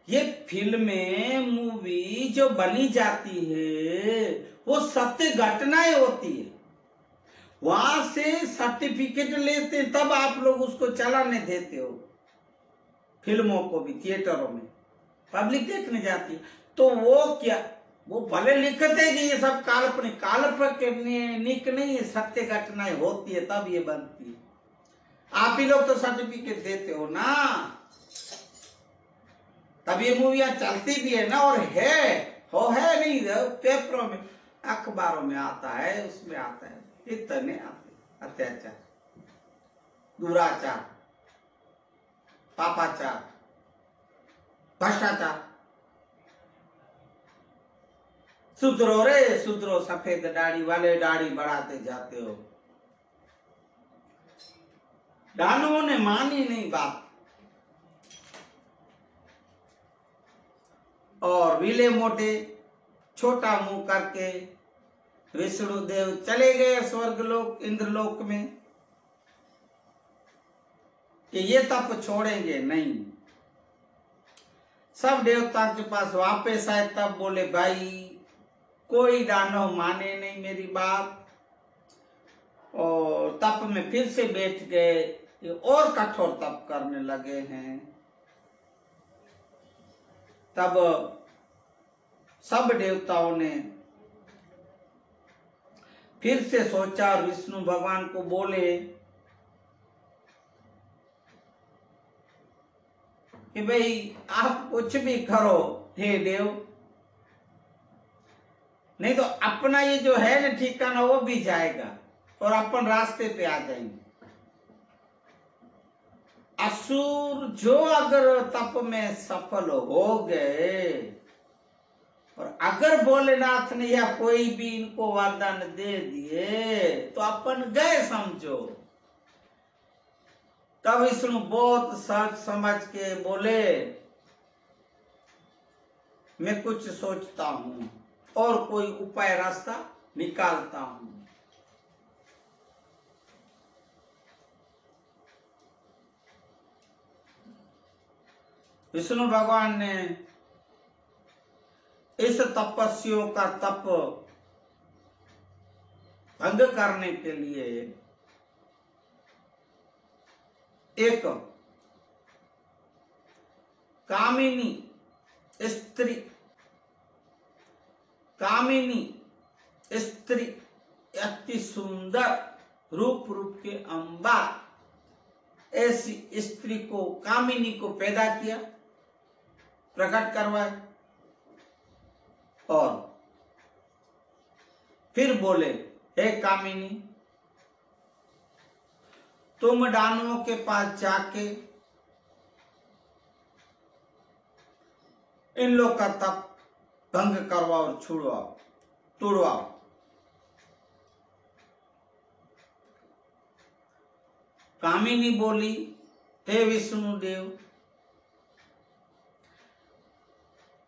ये फिल्में, मूवी जो बनी जाती है वो सत्य घटनाएं होती है, वहां से सर्टिफिकेट लेते तब आप लोग उसको चलाने देते हो। फिल्मों को भी थिएटरों में पब्लिक देखने जाती है, तो वो क्या, वो भले लिखते हैं कि ये सब काल्पनिक नहीं है, सत्य घटनाएं होती है तब ये बनती है। आप ही लोग तो सर्टिफिकेट देते हो ना, तब ये मूवियां चलती भी है ना। और है नहीं, पेपरों में, अखबारों में आता है, उसमें आता है, इतने आते, अत्याचार, दुराचार, पापाचार, भ्रष्टाचार। सुधरो रे सुधरो, सफेद दाढ़ी वाले दाढ़ी बढ़ाते जाते हो। दानवों ने मानी नहीं बात और विले मोटे छोटा मुंह करके विष्णुदेव चले गए स्वर्गलोक इंद्रलोक में कि ये तप छोड़ेंगे नहीं। सब देवता के पास वापस आए, तब बोले भाई कोई दानव माने नहीं मेरी बात, और तप में फिर से बैठ गए, ये और कठोर तप करने लगे हैं। तब सब देवताओं ने फिर से सोचा और विष्णु भगवान को बोले कि भाई आप कुछ भी करो हे देव, नहीं तो अपना ये जो है ना ठिकाना वो भी जाएगा और अपन रास्ते पे आ जाएंगे। असुर जो अगर तप में सफल हो गए और अगर भोलेनाथ ने या कोई भी इनको वरदान दे दिए तो अपन गए समझो। तब विष्णु बहुत सोच समझ के बोले मैं कुछ सोचता हूं और कोई उपाय रास्ता निकालता हूं। विष्णु भगवान ने इस तपस्वियों का तप भंग करने के लिए एक कामिनी स्त्री अति सुंदर रूप के अंबा ऐसी स्त्री को, कामिनी को पैदा किया, प्रकट करवाए और फिर बोले हे कामिनी, तुम दानवों के पास जाके इन लोग का तप भंग करवाओ और छुड़वाओ, तोड़वाओ। कामिनी बोली हे विष्णुदेव,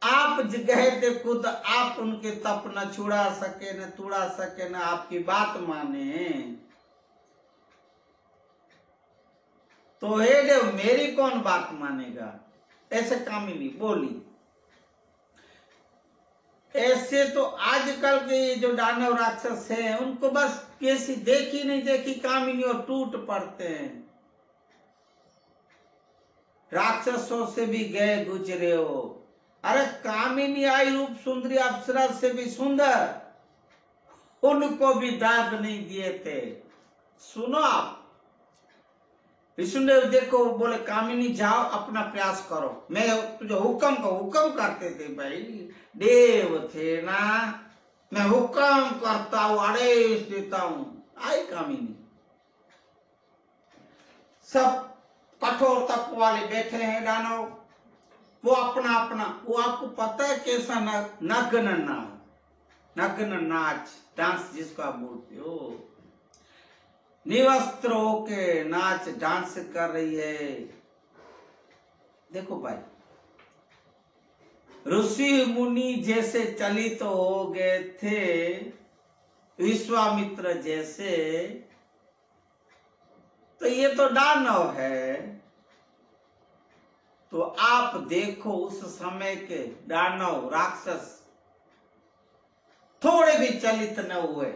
आप गए थे खुद, आप उनके तप न छुड़ा सके न तोड़ा सके न आपकी बात माने, तो हे देव मेरी कौन बात मानेगा? ऐसे कामिनी बोली। ऐसे तो आजकल के जो दानव राक्षस हैं उनको बस कैसी देखी नहीं देखी कामिनी और टूट पड़ते हैं। राक्षसों से भी गए गुजरे हो, अरे कामिनी आई रूप सुंदरी अप्सरा से भी सुंदर, उनको भी दाग नहीं दिए थे। सुनो आप, विष्णुदेव देखो बोले कामिनी जाओ अपना प्रयास करो, मैं तुझे हुक्म करते थे भाई, देव थे ना, मैं हुक्म करता हूं, आदेश देता हूं। आई कामिनी, सब कठोर तप वाले बैठे हैं दानव, वो अपना अपना, वो आपको पता है कैसा नग्न नाच डांस जिसको आप बोलते हो, निवस्त्र होके नाच डांस कर रही है। देखो भाई, ऋषि मुनि जैसे चलित हो गए थे, विश्वामित्र जैसे, तो ये तो दानव है। तो आप देखो उस समय के दानव राक्षस थोड़े भी चलित न हुए,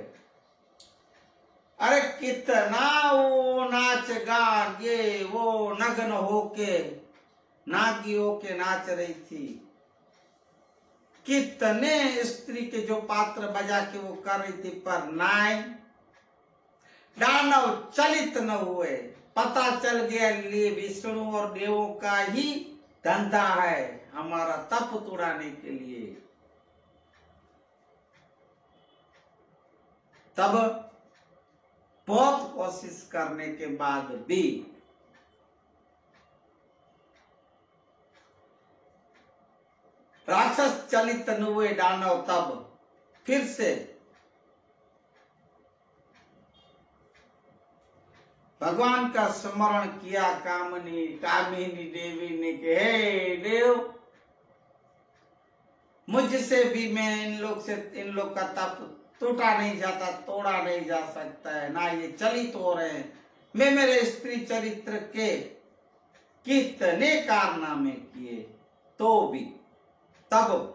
अरे कितना वो नाच गान ये वो नग्न होके नागी होके नाच रही थी, कितने स्त्री के जो पात्र बजा के वो कर रही थी, पर नाय दानव चलित न हुए। पता चल गया लिए विष्णु और देवों का ही धंधा है हमारा तप तोड़ाने के लिए। तब बहुत कोशिश करने के बाद भी राक्षस चलित न हुए दानव, तब फिर से भगवान का स्मरण किया कामिनी देवी ने कि हे देव, मुझसे भी मैं इन लोग का तप टूटा नहीं जाता, तोड़ा नहीं जा सकता है, ना ये चलित हो रहे हैं। मैं मेरे स्त्री चरित्र के कितने कारनामे किए तो भी। तब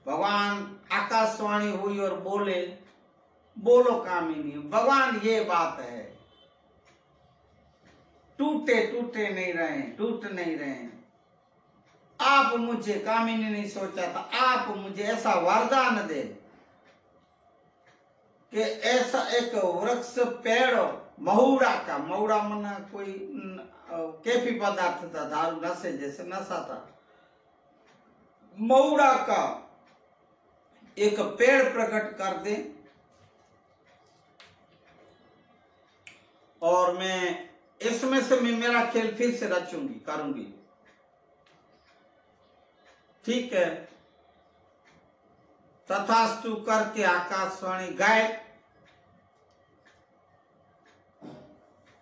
भगवान आकाशवाणी हुई और बोले, बोलो कामिनी। भगवान ये बात है, टूट नहीं रहे। आप मुझे, कामिनी ने सोचा था, आप मुझे ऐसा वरदान दे कि ऐसा एक वृक्ष, पेड़, महुड़ा मना कोई कैफी पदार्थ था, दारू नशे जैसे नशा था, महुड़ा का एक पेड़ प्रकट कर दे और मैं इसमें से मेरा खेल फिर से करूंगी। ठीक है, तथास्तु करके आकाशवाणी गाय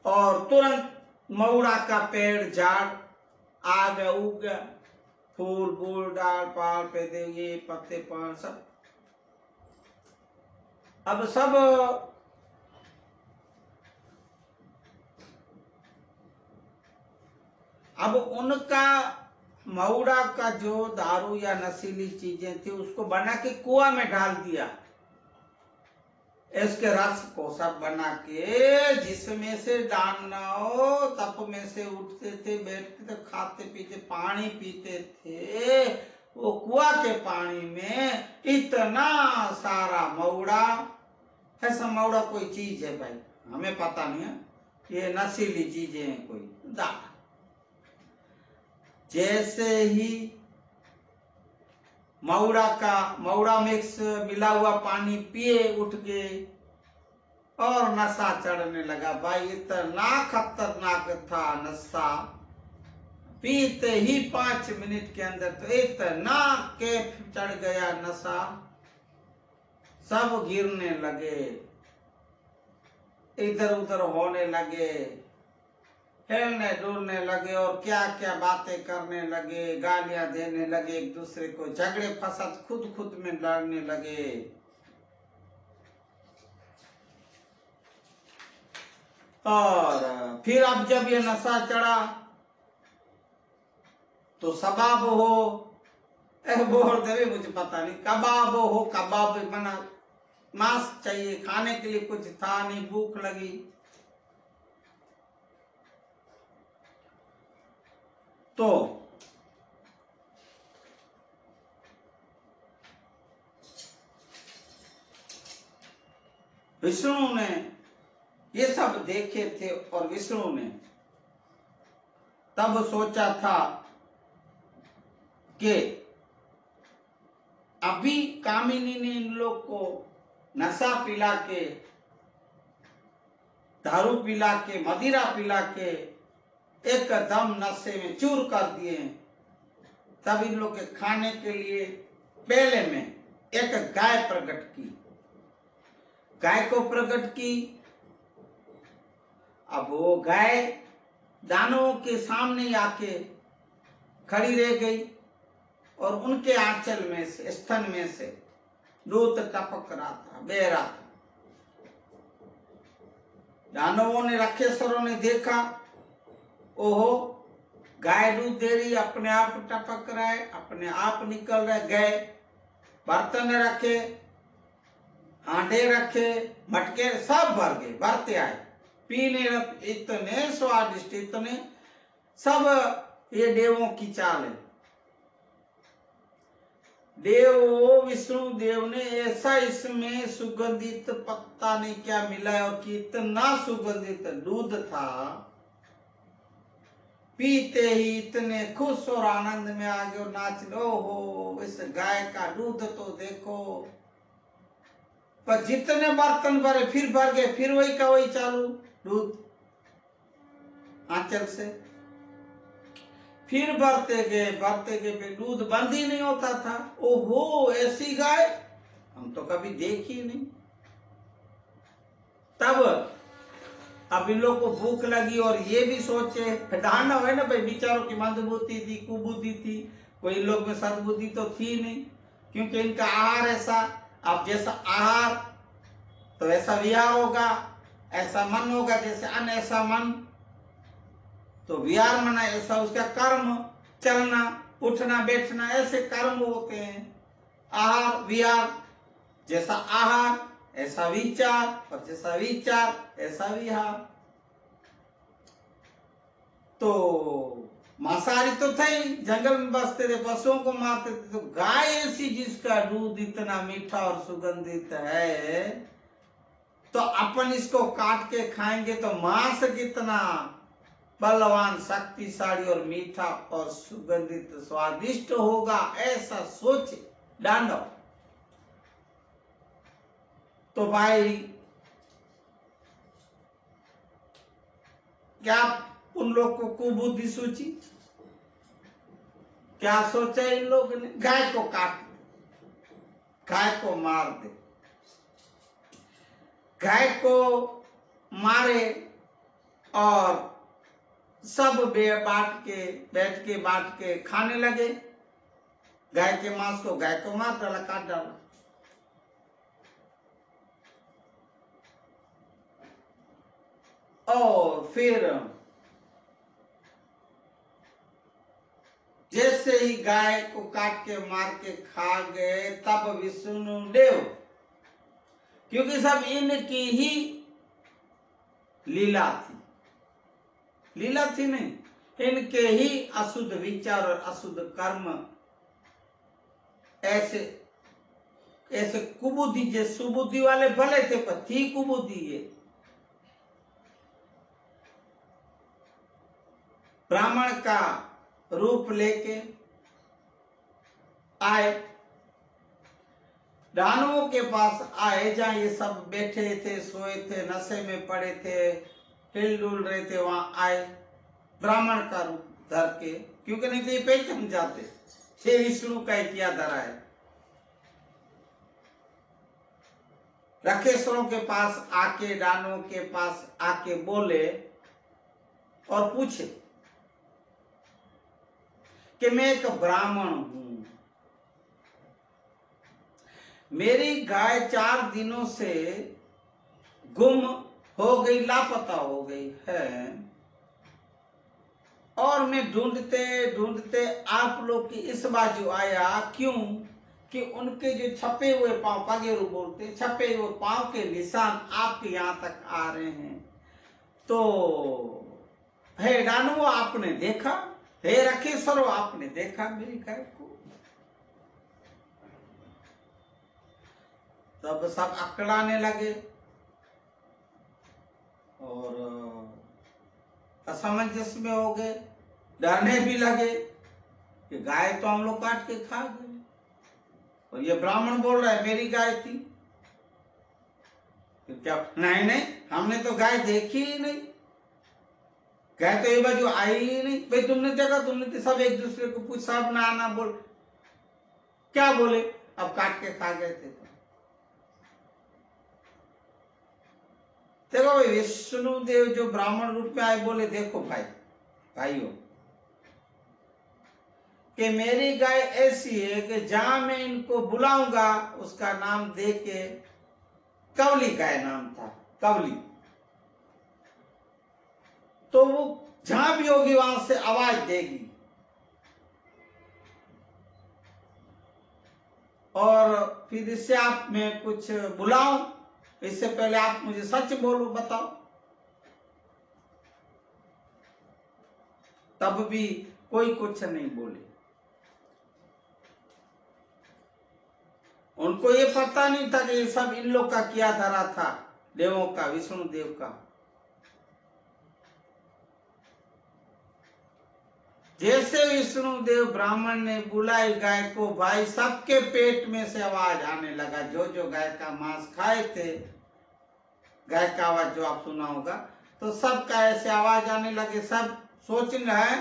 और तुरंत महुड़ा का पेड़ झाड़ आ गया, उग गया, फूल बूल डाल पाल पे दे, ये पत्ते पाल सब। अब उनका महुड़ा का जो दारू या नशीली चीजें थी उसको बना के कुआं में डाल दिया, इसके रस को सब बना के, जिसमें से दानव तप में से उठते थे, बैठते थे, खाते पीते, पानी पीते थे, वो कुआं के पानी में इतना सारा महुड़ा, ऐसा महुड़ा कोई चीज है भाई, हमें पता नहीं है, ये नशीली चीजें हैं कोई दारू। जैसे ही महुड़ा मिक्स मिला हुआ पानी पिए, उठ गए और नशा चढ़ने लगा भाई, इतना खतरनाक था नशा। पीते ही 5 मिनट के अंदर तो इतना कैफ चढ़ गया नशा, सब गिरने लगे, इधर उधर होने लगे, हिलने डुलने लगे और क्या क्या बातें करने लगे, गालियां देने लगे एक दूसरे को, झगड़े फसाद खुद में लड़ने लगे। और फिर अब जब ये नशा चढ़ा तो सबाब हो, बोल दे, मुझे पता नहीं, कबाब बना, मांस चाहिए खाने के लिए, कुछ था नहीं, भूख लगी, तो विष्णु ने ये सब देखे थे और विष्णु ने तब सोचा था कि अभी कामिनी ने इन लोग को नशा पिला के, दारू पिला के, मदिरा पिला के एकदम नशे में चूर कर दिए। तब इन लोग के खाने के लिए पहले में एक गाय प्रकट की, गाय को प्रकट की। अब वो गाय दानवों के सामने आके खड़ी रह गई और उनके आंचल में से, स्तन में से दूध टपक रहा था, बह रहा था। दानवों ने, राक्षसों ने देखा, ओहो, गाय दूध दे रही, अपने आप टपक रहा है, अपने आप निकल रहा है। गए, बर्तन रखे, हांडे रखे, मटके सब भर गए, भरते आए, पीने इतने स्वादिष्ट, इतने सब। ये देवों की चाल है। विष्णु देव ने ऐसा इसमें सुगंधित पत्ता नहीं क्या मिला है, और कितना सुगंधित दूध था, पीते ही इतने खुश और आनंद में आ गए और नाच लो, हो इस गाय का दूध तो देखो। पर जितने बर्तन भरे फिर भर गए, फिर वही का वही चालू, दूध आंचल से, फिर भरते गए, फिर दूध बंद ही नहीं होता था। ओहो, ऐसी गाय हम तो कभी देखी नहीं। तब अब इन लोग को भूख लगी और ये भी सोचे, दानव है ना भाई, बिचारों की मंदबुद्धि थी, कुबुद्धि थी, कोई इन लोग में सद्बुद्धि तो थी नहीं, क्योंकि इनका आहार ऐसा। अब जैसा आहार तो ऐसा विहार होगा, ऐसा मन होगा, जैसे अन्न ऐसा मन, तो विहार मना ऐसा उसका कर्म, चलना उठना बैठना ऐसे कर्म होते हैं। आहार विहार, जैसा आहार ऐसा विचार, और जैसा विचार ऐसा विहार। तो मांसाहारी तो थे ही, जंगल में बसते थे, पशुओं को मारते थे, तो गाय ऐसी जिसका दूध इतना मीठा और सुगंधित है, तो अपन इसको काट के खाएंगे तो मांस कितना बलवान, शक्तिशाली और मीठा और सुगंधित स्वादिष्ट होगा, ऐसा सोचे दानव। तो भाई क्या उन लोग को कुबुद्धि सूची, क्या सोचा इन लोगों ने, गाय को काट दे, गाय को मार दे, गाय को मारे और सब बैठ के बांट के खाने लगे। गाय के मांस को गाय को मार डाला, काट डाला। और फिर जैसे ही गाय को काट के मार के खा गए, तब विष्णुदेव, क्योंकि सब इनकी ही लीला थी, लीला थी नहीं, इनके ही अशुद्ध विचार और अशुद्ध कर्म, ऐसे ऐसे कुबुद्धि, जो सुबुद्धि वाले भले थे पर थी कुबुद्धि, ये ब्राह्मण का रूप लेके आए, दानवों के पास आए, जहां ये सब बैठे थे, सोए थे, नशे में पड़े थे, हिलडुल रहे थे, वहां आए ब्राह्मण का रूप धर के, क्योंकि नहीं तो ये पहचान जाते ये विष्णु का किया धरा है। रखेश्वरों के पास आके, दानवों के पास आके बोले और पूछे कि मैं एक ब्राह्मण हूं, मेरी गाय 4 दिनों से गुम हो गई, लापता हो गई है, और मैं ढूंढते ढूंढते आप लोग की इस बाजू आया। क्यों? कि उनके जो छपे हुए पांव, पगेरू बोलते, छपे हुए पांव के निशान आपके यहां तक आ रहे हैं। तो हे दानवो, आपने देखा, हे रखेश्वरो, आपने देखा मेरी गाय को? तब सब अकड़ाने लगे और असमंजस में हो गए, डरने भी लगे कि गाय तो हम लोग काट के खा गए, और ये ब्राह्मण बोल रहा है मेरी गाय थी। तो क्या? नहीं नहीं, हमने तो गाय देखी ही नहीं, गाय तो ये बाजू आई ही नहीं। भाई तुमने देखा? तुमने तो सब एक दूसरे को पूछ, सब ना आना बोल, क्या बोले? अब काट के खा गए थे। देखो भाई, विष्णु देव जो ब्राह्मण रूप में आए, बोले देखो भाइयों, कि मेरी गाय ऐसी है कि जहां मैं इनको बुलाऊंगा, उसका नाम दे के, कवली गाय नाम था, कवली, तो वो जहां भी होगी वहां से आवाज देगी, और फिर इससे आप मैं कुछ बुलाऊं, इससे पहले आप मुझे सच बोलो, बताओ। तब भी कोई कुछ नहीं बोले। उनको ये पता नहीं था कि ये सब इन लोग का किया धरा था, देवों का, विष्णु देव का। जैसे विष्णु देव ब्राह्मण ने बुलाई गाय को, भाई सबके पेट में से आवाज आने लगा। जो जो गाय का मांस खाए थे, गाय का आवाज जो आप सुना होगा, तो सबका ऐसे आवाज आने लगे। सब सोच रहे हैं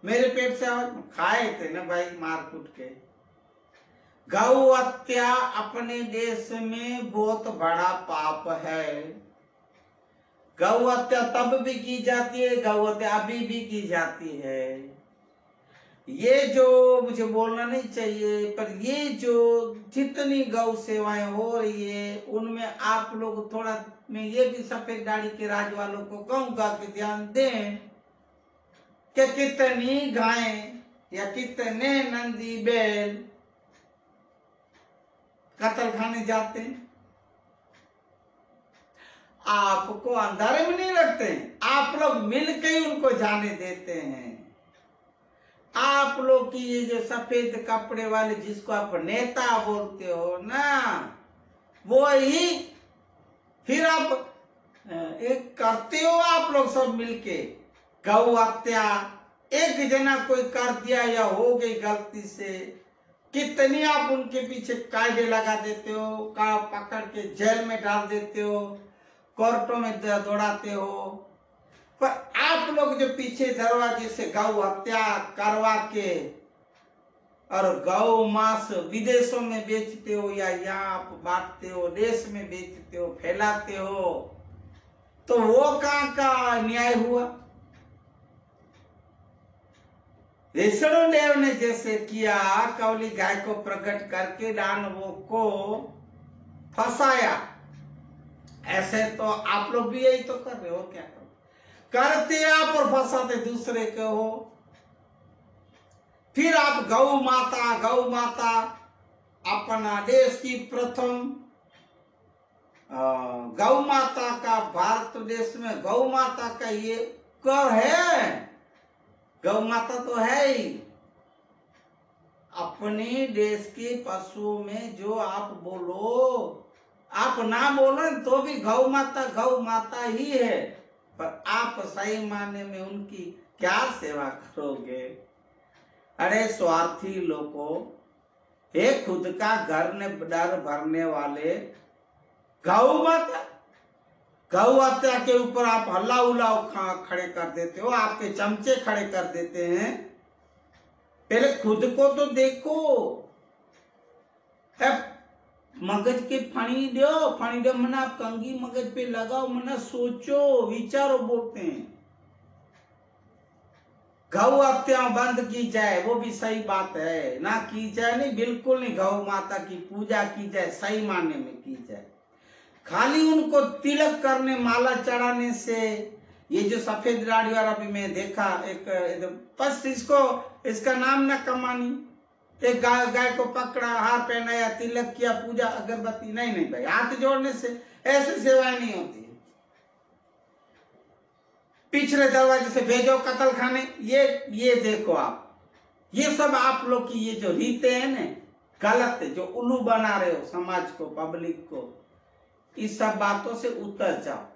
मेरे पेट से आवाज, खाए थे ना भाई मार कूट के। गौ हत्या अपने देश में बहुत बड़ा पाप है। गौ हत्या तब भी की जाती है, गौ हत्या अभी भी की जाती है। ये जो मुझे बोलना नहीं चाहिए, पर ये जो जितनी गौ सेवाएं हो रही है उनमें आप लोग थोड़ा, मैं ये भी सफेद दाढ़ी के राज वालों को कहूंगा कि ध्यान दें कि कितनी गायें या कितने नंदी बैल कत्ल खाने जाते हैं। आपको अंधारे में नहीं रखते हैं, आप लोग मिलकर ही उनको जाने देते हैं। आप लोग की ये जो सफेद कपड़े वाले जिसको आप नेता बोलते हो ना, वो ही फिर आप एक करते हो आप लोग सब मिलके गौ हत्या। एक जना कोई कर दिया या हो गई गलती से, कितनी आप उनके पीछे कायदे लगा देते हो, का पकड़ के जेल में डाल देते हो, कोर्टों में दौड़ाते हो। पर आप लोग जो पीछे दरवाजे से गौ हत्या करवा के और गौ मांस विदेशों में बेचते हो या यहाँ आप बांटते हो, देश में बेचते हो, फैलाते हो, तो वो कहाँ का न्याय हुआ? ऋषिदेव ने जैसे किया, कौली गाय को प्रकट करके दानवों को फंसाया, ऐसे तो आप लोग भी यही तो कर रहे हो। क्या करो, करते आप और फंसाते दूसरे को हो। फिर आप गौ माता अपना देश की प्रथम गौ माता का, भारत देश में गौ माता का ये कर है, गौ माता तो है ही। अपने देश के पशुओं में जो आप बोलो, आप ना बोलो तो भी गौ माता ही है, पर आप सही मायने में उनकी क्या सेवा करोगे? अरे स्वार्थी लोगों, ये खुद का घर ने डर भरने वाले गौ हत्या के ऊपर आप हल्ला उल्लाह खड़े कर देते हो, आपके चमचे खड़े कर देते हैं। पहले खुद को तो देखो। मगज के फणी दो मना कंगी मगज पे लगाओ, मना सोचो विचारो बोलते हैं। गौ हत्या बंद की जाए, वो भी सही बात है, ना की जाए नहीं, बिल्कुल नहीं। गौ माता की पूजा की जाए, सही मानने में की जाए। खाली उनको तिलक करने, माला चढ़ाने से, ये जो सफेद दाढ़ी वाला भी मैं देखा एक बस इसका नाम ना कमानी, एक गाय को पकड़ा, हार पहनाया, तिलक किया, पूजा, अगरबत्ती, नहीं भाई, हाथ जोड़ने से ऐसी सेवाएं नहीं होती। पिछले दरवाजे से भेजो कत्ल खाने, ये देखो आप, ये सब आप लोग की ये जो रीते हैं ना गलत है, जो उल्लू बना रहे हो समाज को, पब्लिक को, इस सब बातों से उतर जाओ।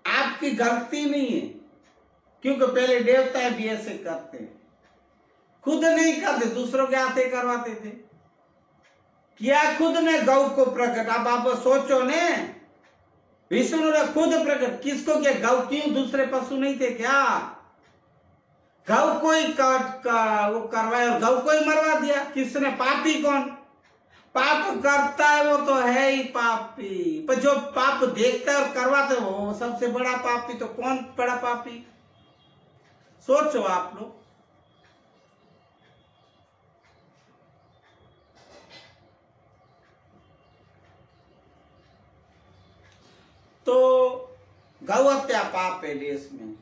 आपकी गलती नहीं है, क्योंकि पहले देवता भी ऐसे करते हैं, खुद नहीं करते, दूसरों के हाथे करवाते थे। किया खुद ने गौ को प्रकट। अब आप सोचो ने, विष्णु ने खुद प्रकट, किसको किया? गौ, क्यों दूसरे पशु नहीं थे क्या? गौ को ही वो करवाया और गौ को ही मरवा दिया। किसने? पापी कौन? पाप करता है वो तो है ही पापी, पर जो पाप देखता है और करवाता है वो सबसे बड़ा पापी। तो कौन बड़ा पापी? सोचो आप लोग। तो गौ हत्या पाप है देश में,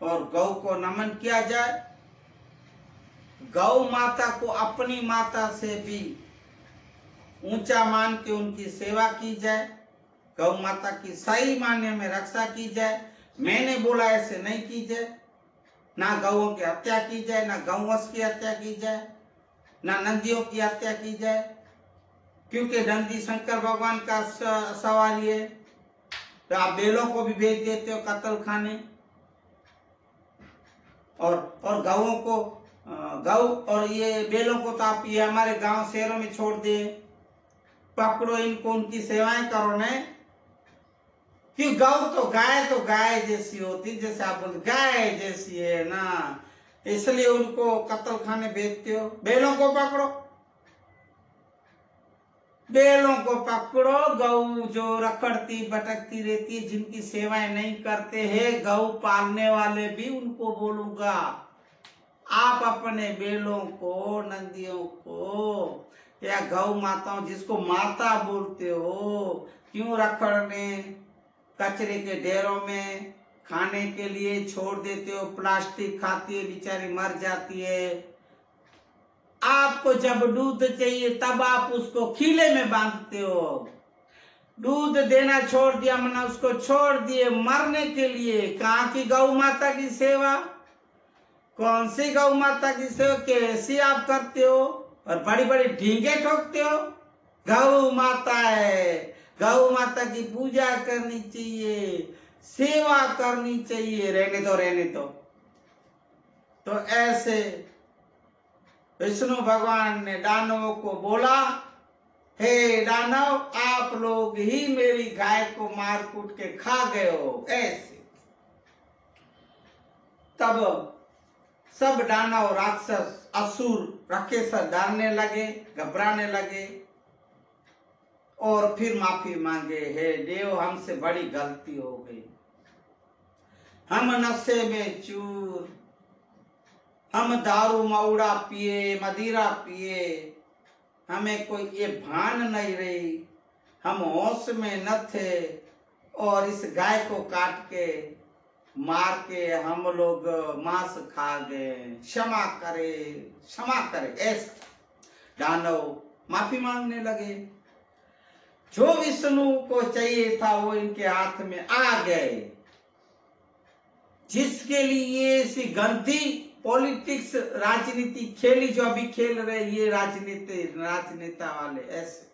और गौ को नमन किया जाए। गौ माता को अपनी माता से भी ऊंचा मान के उनकी सेवा की जाए, गौ माता की सही मायने में रक्षा की जाए। मैंने बोला ऐसे नहीं की जाए, ना गौओं की हत्या की जाए, ना गौवंश की हत्या की जाए, ना नंदियों की हत्या की जाए, क्योंकि नंदी शंकर भगवान का सवाल है। तो आप बेलों को भी भेज देते हो कत्ल खाने, और गौओं को, गौ और ये बेलों को तो आप ये हमारे गांव शहरों में छोड़ दिए। पकड़ो इनको, उनकी सेवाएं करो न। क्यों? गौ तो गाय जैसी होती, जैसे आप बोलते गाय जैसी है ना, इसलिए उनको कत्ल खाने भेजते हो। बेलों को पकड़ो, बैलों को पकड़ो, गऊ जो रखड़ती भटकती रहती है, जिनकी सेवाएं नहीं करते हैं, गऊ पालने वाले भी, उनको बोलूंगा आप अपने बैलों को, नंदियों को या गौ माताओं, जिसको माता बोलते हो, क्यों रखड़ने कचरे के ढेरों में खाने के लिए छोड़ देते हो? प्लास्टिक खाती है बेचारी, मर जाती है। आपको जब दूध चाहिए तब आप उसको खीले में बांधते हो। दूध देना छोड़ दिया, मैंने उसको छोड़ दिए मरने के लिए। कहाँ की गौ माता की सेवा? कौन सी गौ माता की सेवा? कैसी आप करते हो? और बड़ी बड़ी ढींगे ठोकते हो। गौ माता है, गौ माता की पूजा करनी चाहिए, सेवा करनी चाहिए। रहने दो, रहने दो। तो ऐसे विष्णु भगवान ने दानवों को बोला, हे दानव, आप लोग ही मेरी गाय को मार कूट के खा गए हो। ऐसे तब सब दानव, राक्षस, असुर राक्षस डरने लगे, घबराने लगे और फिर माफी मांगे, हे देव, हमसे बड़ी गलती हो गई, हम नशे में चूर, हम दारू मऊड़ा पिए, मदिरा पिए, हमें कोई ये भान नहीं रही, हम होश में न थे और इस गाय को काट के मार के हम लोग मांस खा गए, क्षमा करे, क्षमा करे। ऐसे दानव माफी मांगने लगे। जो विष्णु को चाहिए था वो इनके हाथ में आ गए। जिसके लिए ऐसी गंदी पॉलिटिक्स, राजनीति खेली जो अभी खेल रहे ये राजनेता वाले, ऐसे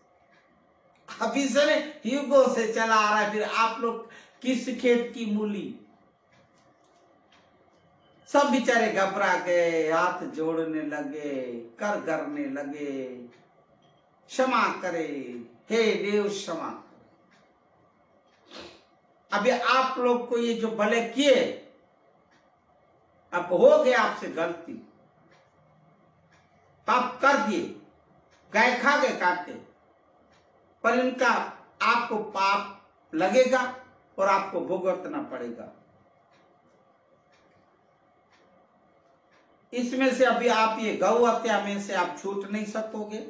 अभी से युगों से चला आ रहा है। फिर आप लोग किस खेत की मूली? सब बेचारे घबरा गए, हाथ जोड़ने लगे, कर करने लगे, क्षमा करे, हे देव क्षमा करे। अभी आप लोग को ये जो भले किए, अब हो गया आपसे गलती, पाप कर दिए, गाय खा गए काट के, पर इनका आपको पाप लगेगा और आपको भुगतना पड़ेगा। इसमें से अभी आप ये गौ हत्या में से आप छूट नहीं सकोगे।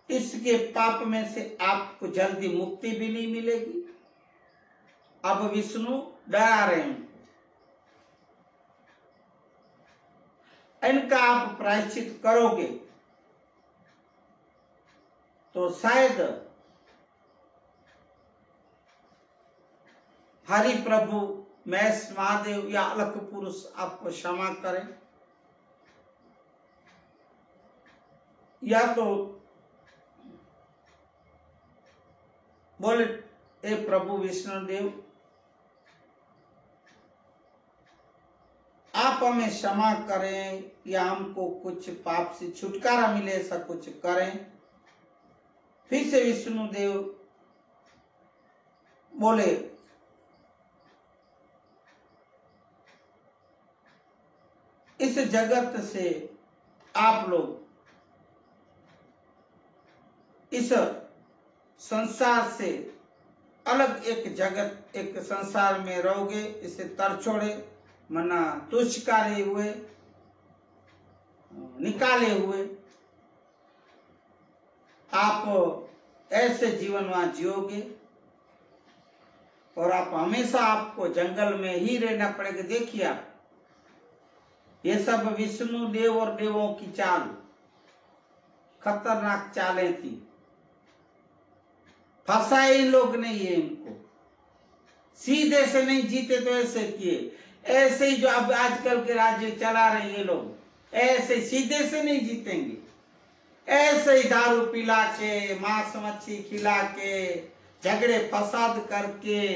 इसके पाप में से आपको जल्दी मुक्ति भी नहीं मिलेगी। अब विष्णु डरा रहे हैं, इनका आप प्रायश्चित करोगे तो शायद हरि प्रभु महेश महादेव या अलख पुरुष आपको क्षमा करें, या तो बोले, ए प्रभु विष्णुदेव, आप हमें क्षमा करें या हमको कुछ पाप से छुटकारा मिले, ऐसा कुछ करें। फिर से विष्णुदेव बोले, इस जगत से आप लोग इस संसार से अलग एक जगत, एक संसार में रहोगे, इसे तर छोड़े, मना तुष्कारे हुए, निकाले हुए आप ऐसे जीवन वहां जियोगे और आप हमेशा, आपको जंगल में ही रहना पड़ेगा। देखिए आप, ये सब विष्णु देव और देवों की चाल, खतरनाक चालें थी, फंसाए इन लोग ने ये इनको, सीधे से नहीं जीते तो ऐसे किए। ऐसे ही जो अब आजकल के राज्य चला रहे ये लोग, ऐसे सीधे से नहीं जीतेंगे। ऐसे ही दारू पिला के, मांस मच्छी खिला के, झगड़े फसाद करके,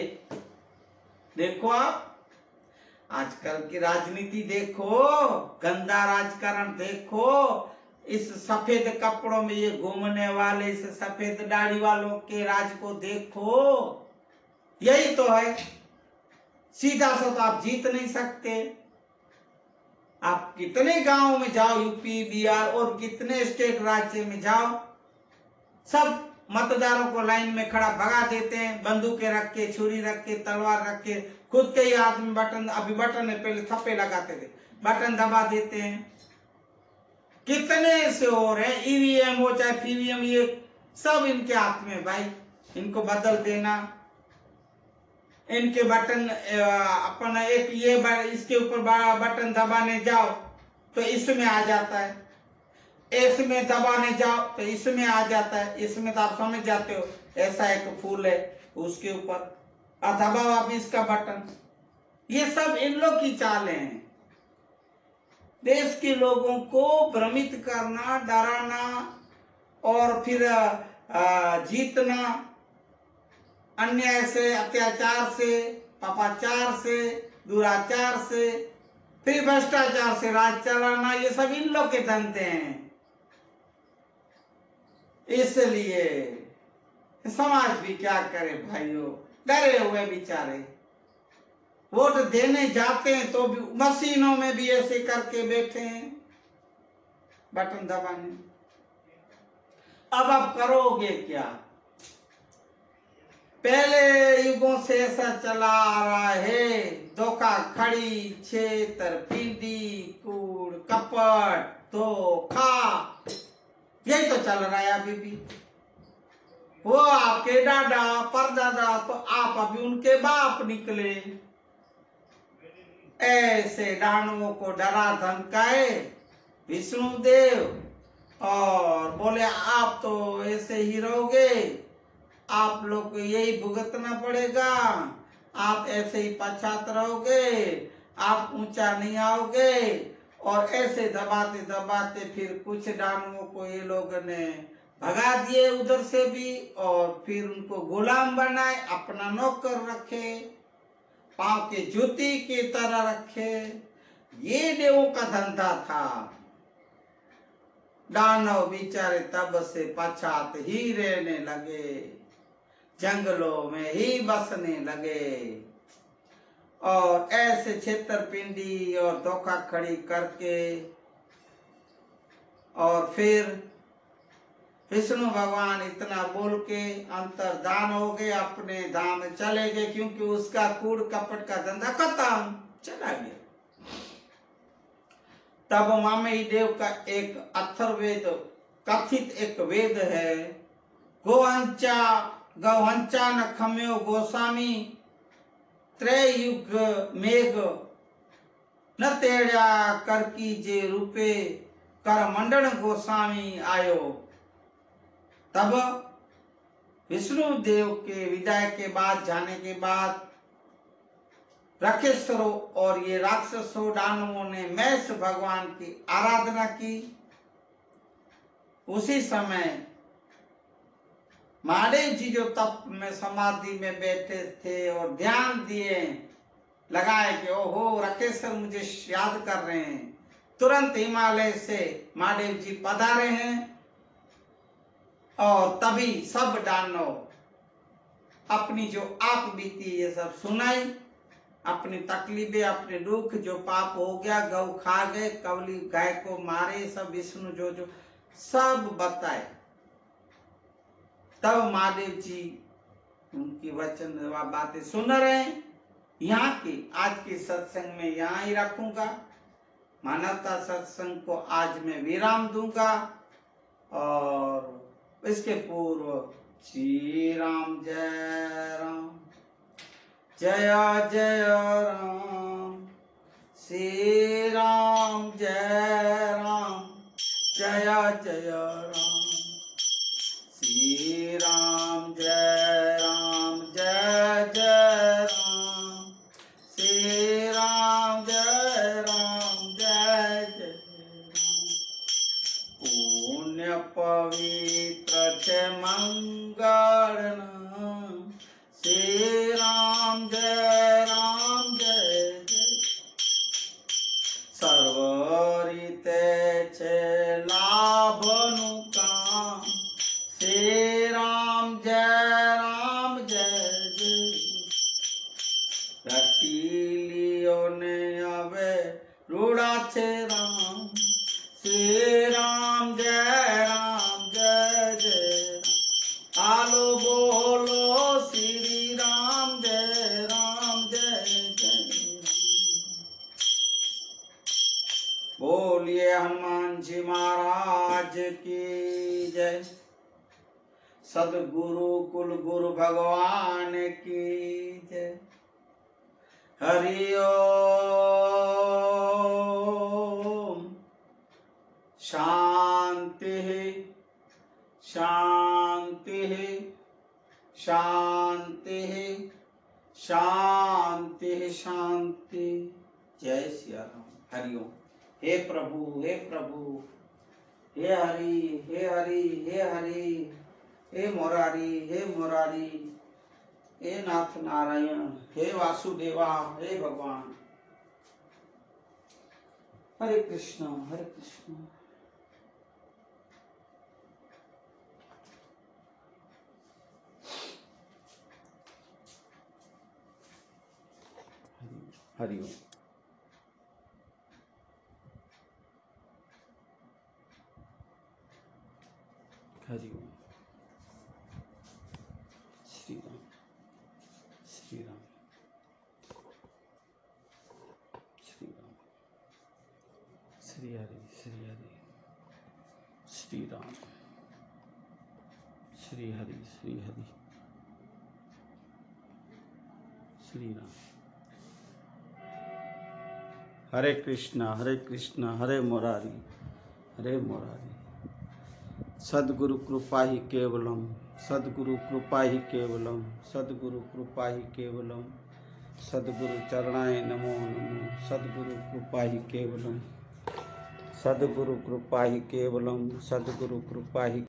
देखो आप आजकल की राजनीति देखो, गंदा राजकारण देखो, इस सफेद कपड़ों में ये घूमने वाले, इस सफेद दाढ़ी वालों के राज को देखो, यही तो है। सीधा सा तो आप जीत नहीं सकते। आप कितने गांव में जाओ, यूपी बिहार और कितने स्टेट राज्य में जाओ, सब मतदारों को लाइन में खड़ा भगा देते हैं, बंदूकें रख के, छुरी रख के, तलवार रख के, खुद के ही आदमी बटन, अभी बटन है, पहले थप्पे लगाते थे, बटन दबा देते हैं। कितने से और है, ईवीएम हो चाहे पीवीएम, ये सब इनके हाथ में भाई, इनको बदल देना। इनके बटन अपन एक ये इसके ऊपर बटन दबाने जाओ तो इसमें आ जाता है, इसमें दबाने जाओ तो इसमें आ जाता है, इसमें तो आप समझ जाते हो, ऐसा एक फूल है उसके ऊपर, दबाओ आप इसका बटन। ये सब इन लोग की चालें हैं, देश के लोगों को भ्रमित करना, डराना और फिर जीतना, अन्याय से, अत्याचार से, पापाचार से, दुराचार से, फिर भ्रष्टाचार से राज चलाना, ये सब इन लोग के धंधे हैं। इसलिए समाज भी क्या करे भाइयों, डरे हुए बेचारे, वोट देने जाते हैं तो भी मशीनों में भी ऐसे करके बैठे हैं, बटन दबाने। अब आप करोगे क्या? पहले युगों से ऐसा चला आ रहा है, धोखाधड़ी, छेतरपिंडी, कूड़ कपट, धोखा, यही तो चल रहा है अभी भी। वो आपके दादा परदादा तो आप अभी उनके बाप निकले, ऐसे दानवों को डरा धमकाए विष्णुदेव और बोले आप तो ऐसे ही रहोगे, आप लोग को यही भुगतना पड़ेगा, आप ऐसे ही पछात रहोगे, आप ऊंचा नहीं आओगे। और ऐसे दबाते दबाते फिर कुछ दानवों को ये लोगों ने भगा दिए उधर से भी, और फिर उनको गुलाम बनाए, अपना नौकर रखे, पांव के जूती की तरह रखे। ये देवों का धंधा था। दानव बेचारे तब से पछात ही रहने लगे, जंगलों में ही बसने लगे, और ऐसे छेतरपिंडी और धोखाधड़ी करके, और फिर विष्णु भगवान इतना बोल के अंतर्धान हो गए, अपने धाम चले गए, क्योंकि उसका कूड़ कपट का धंधा खत्म, चला गया। तब मामेय देव का एक अथर्ववेद कथित एक वेद है, गौहंचा न खम्यो गोस्वामी त्रैयुग मेघ न तेड़ा कर की जे रूपे कर मंडन गोस्वामी आयो। तब विष्णु देव के विदाई के बाद, जाने के बाद, राक्षसों और ये राक्षसों दानवों ने महेश भगवान की आराधना की। उसी समय महादेव जी जो तप में समाधि में बैठे थे और ध्यान दिए लगाए कि ओहो राक्षसर मुझे याद कर रहे हैं, तुरंत हिमालय से महादेव जी पधारे हैं, और तभी सब दानव अपनी जो आप बीती ये सब सुनाई, अपनी तकलीफें, अपने दुख, जो पाप हो गया, गौ खा गए, कवली गाय को मारे, सब विष्णु जो सब बताए। तब महादेव जी उनकी वचन बातें सुन रहे हैं। यहाँ की आज के सत्संग में यहाँ ही रखूंगा, मानवता सत्संग को आज मैं विराम दूंगा। और इसके पूर्व श्री राम जय राम, जय जय राम, श्री राम जय राम, जय जय राम, श्री राम जय राम, जय जय राम, श्री राम जय राम, जय जय राम। पुण्य पवित्र च मंगल श्री राम जय राम, जय जय। सर्वरिते छे लाभनु काम श्री राम जय राम, जय जय। रटीलियो ने अवे रूढ़ा छे राम श्री राम जय राम, जय जय। हनुमान जी महाराज की जय। सदगुरु कुल गुरु भगवान की जय। हरि ओम। शांति शांति शांति शांति शांति। जय सिया राम। हरि ओम। हे प्रभु हे प्रभु, हे हरि हे हरि हे हरि, हे मुरारी हे मुरारी, हे नाथ नारायण, हे वासुदेवा, हे भगवान। हरे कृष्ण हरे कृष्ण। हरि ओम। हरि ओम। श्री राम श्री राम श्री राम। श्री हरि श्री राम श्री हरि श्री राम। हरे कृष्णा हरे मुरारी हरे मुरारी। सद्गुरु कृपा ही केवलम, सद्गुरु कृपा ही केवलम, सद्गुरु कृपा ही केवलम, सद्गुरु चरणाय नमो नमो। सद्गुरु कृपा ही केवलम, सद्गुरु कृपा ही केवलम, सद्गुरु कृपा ही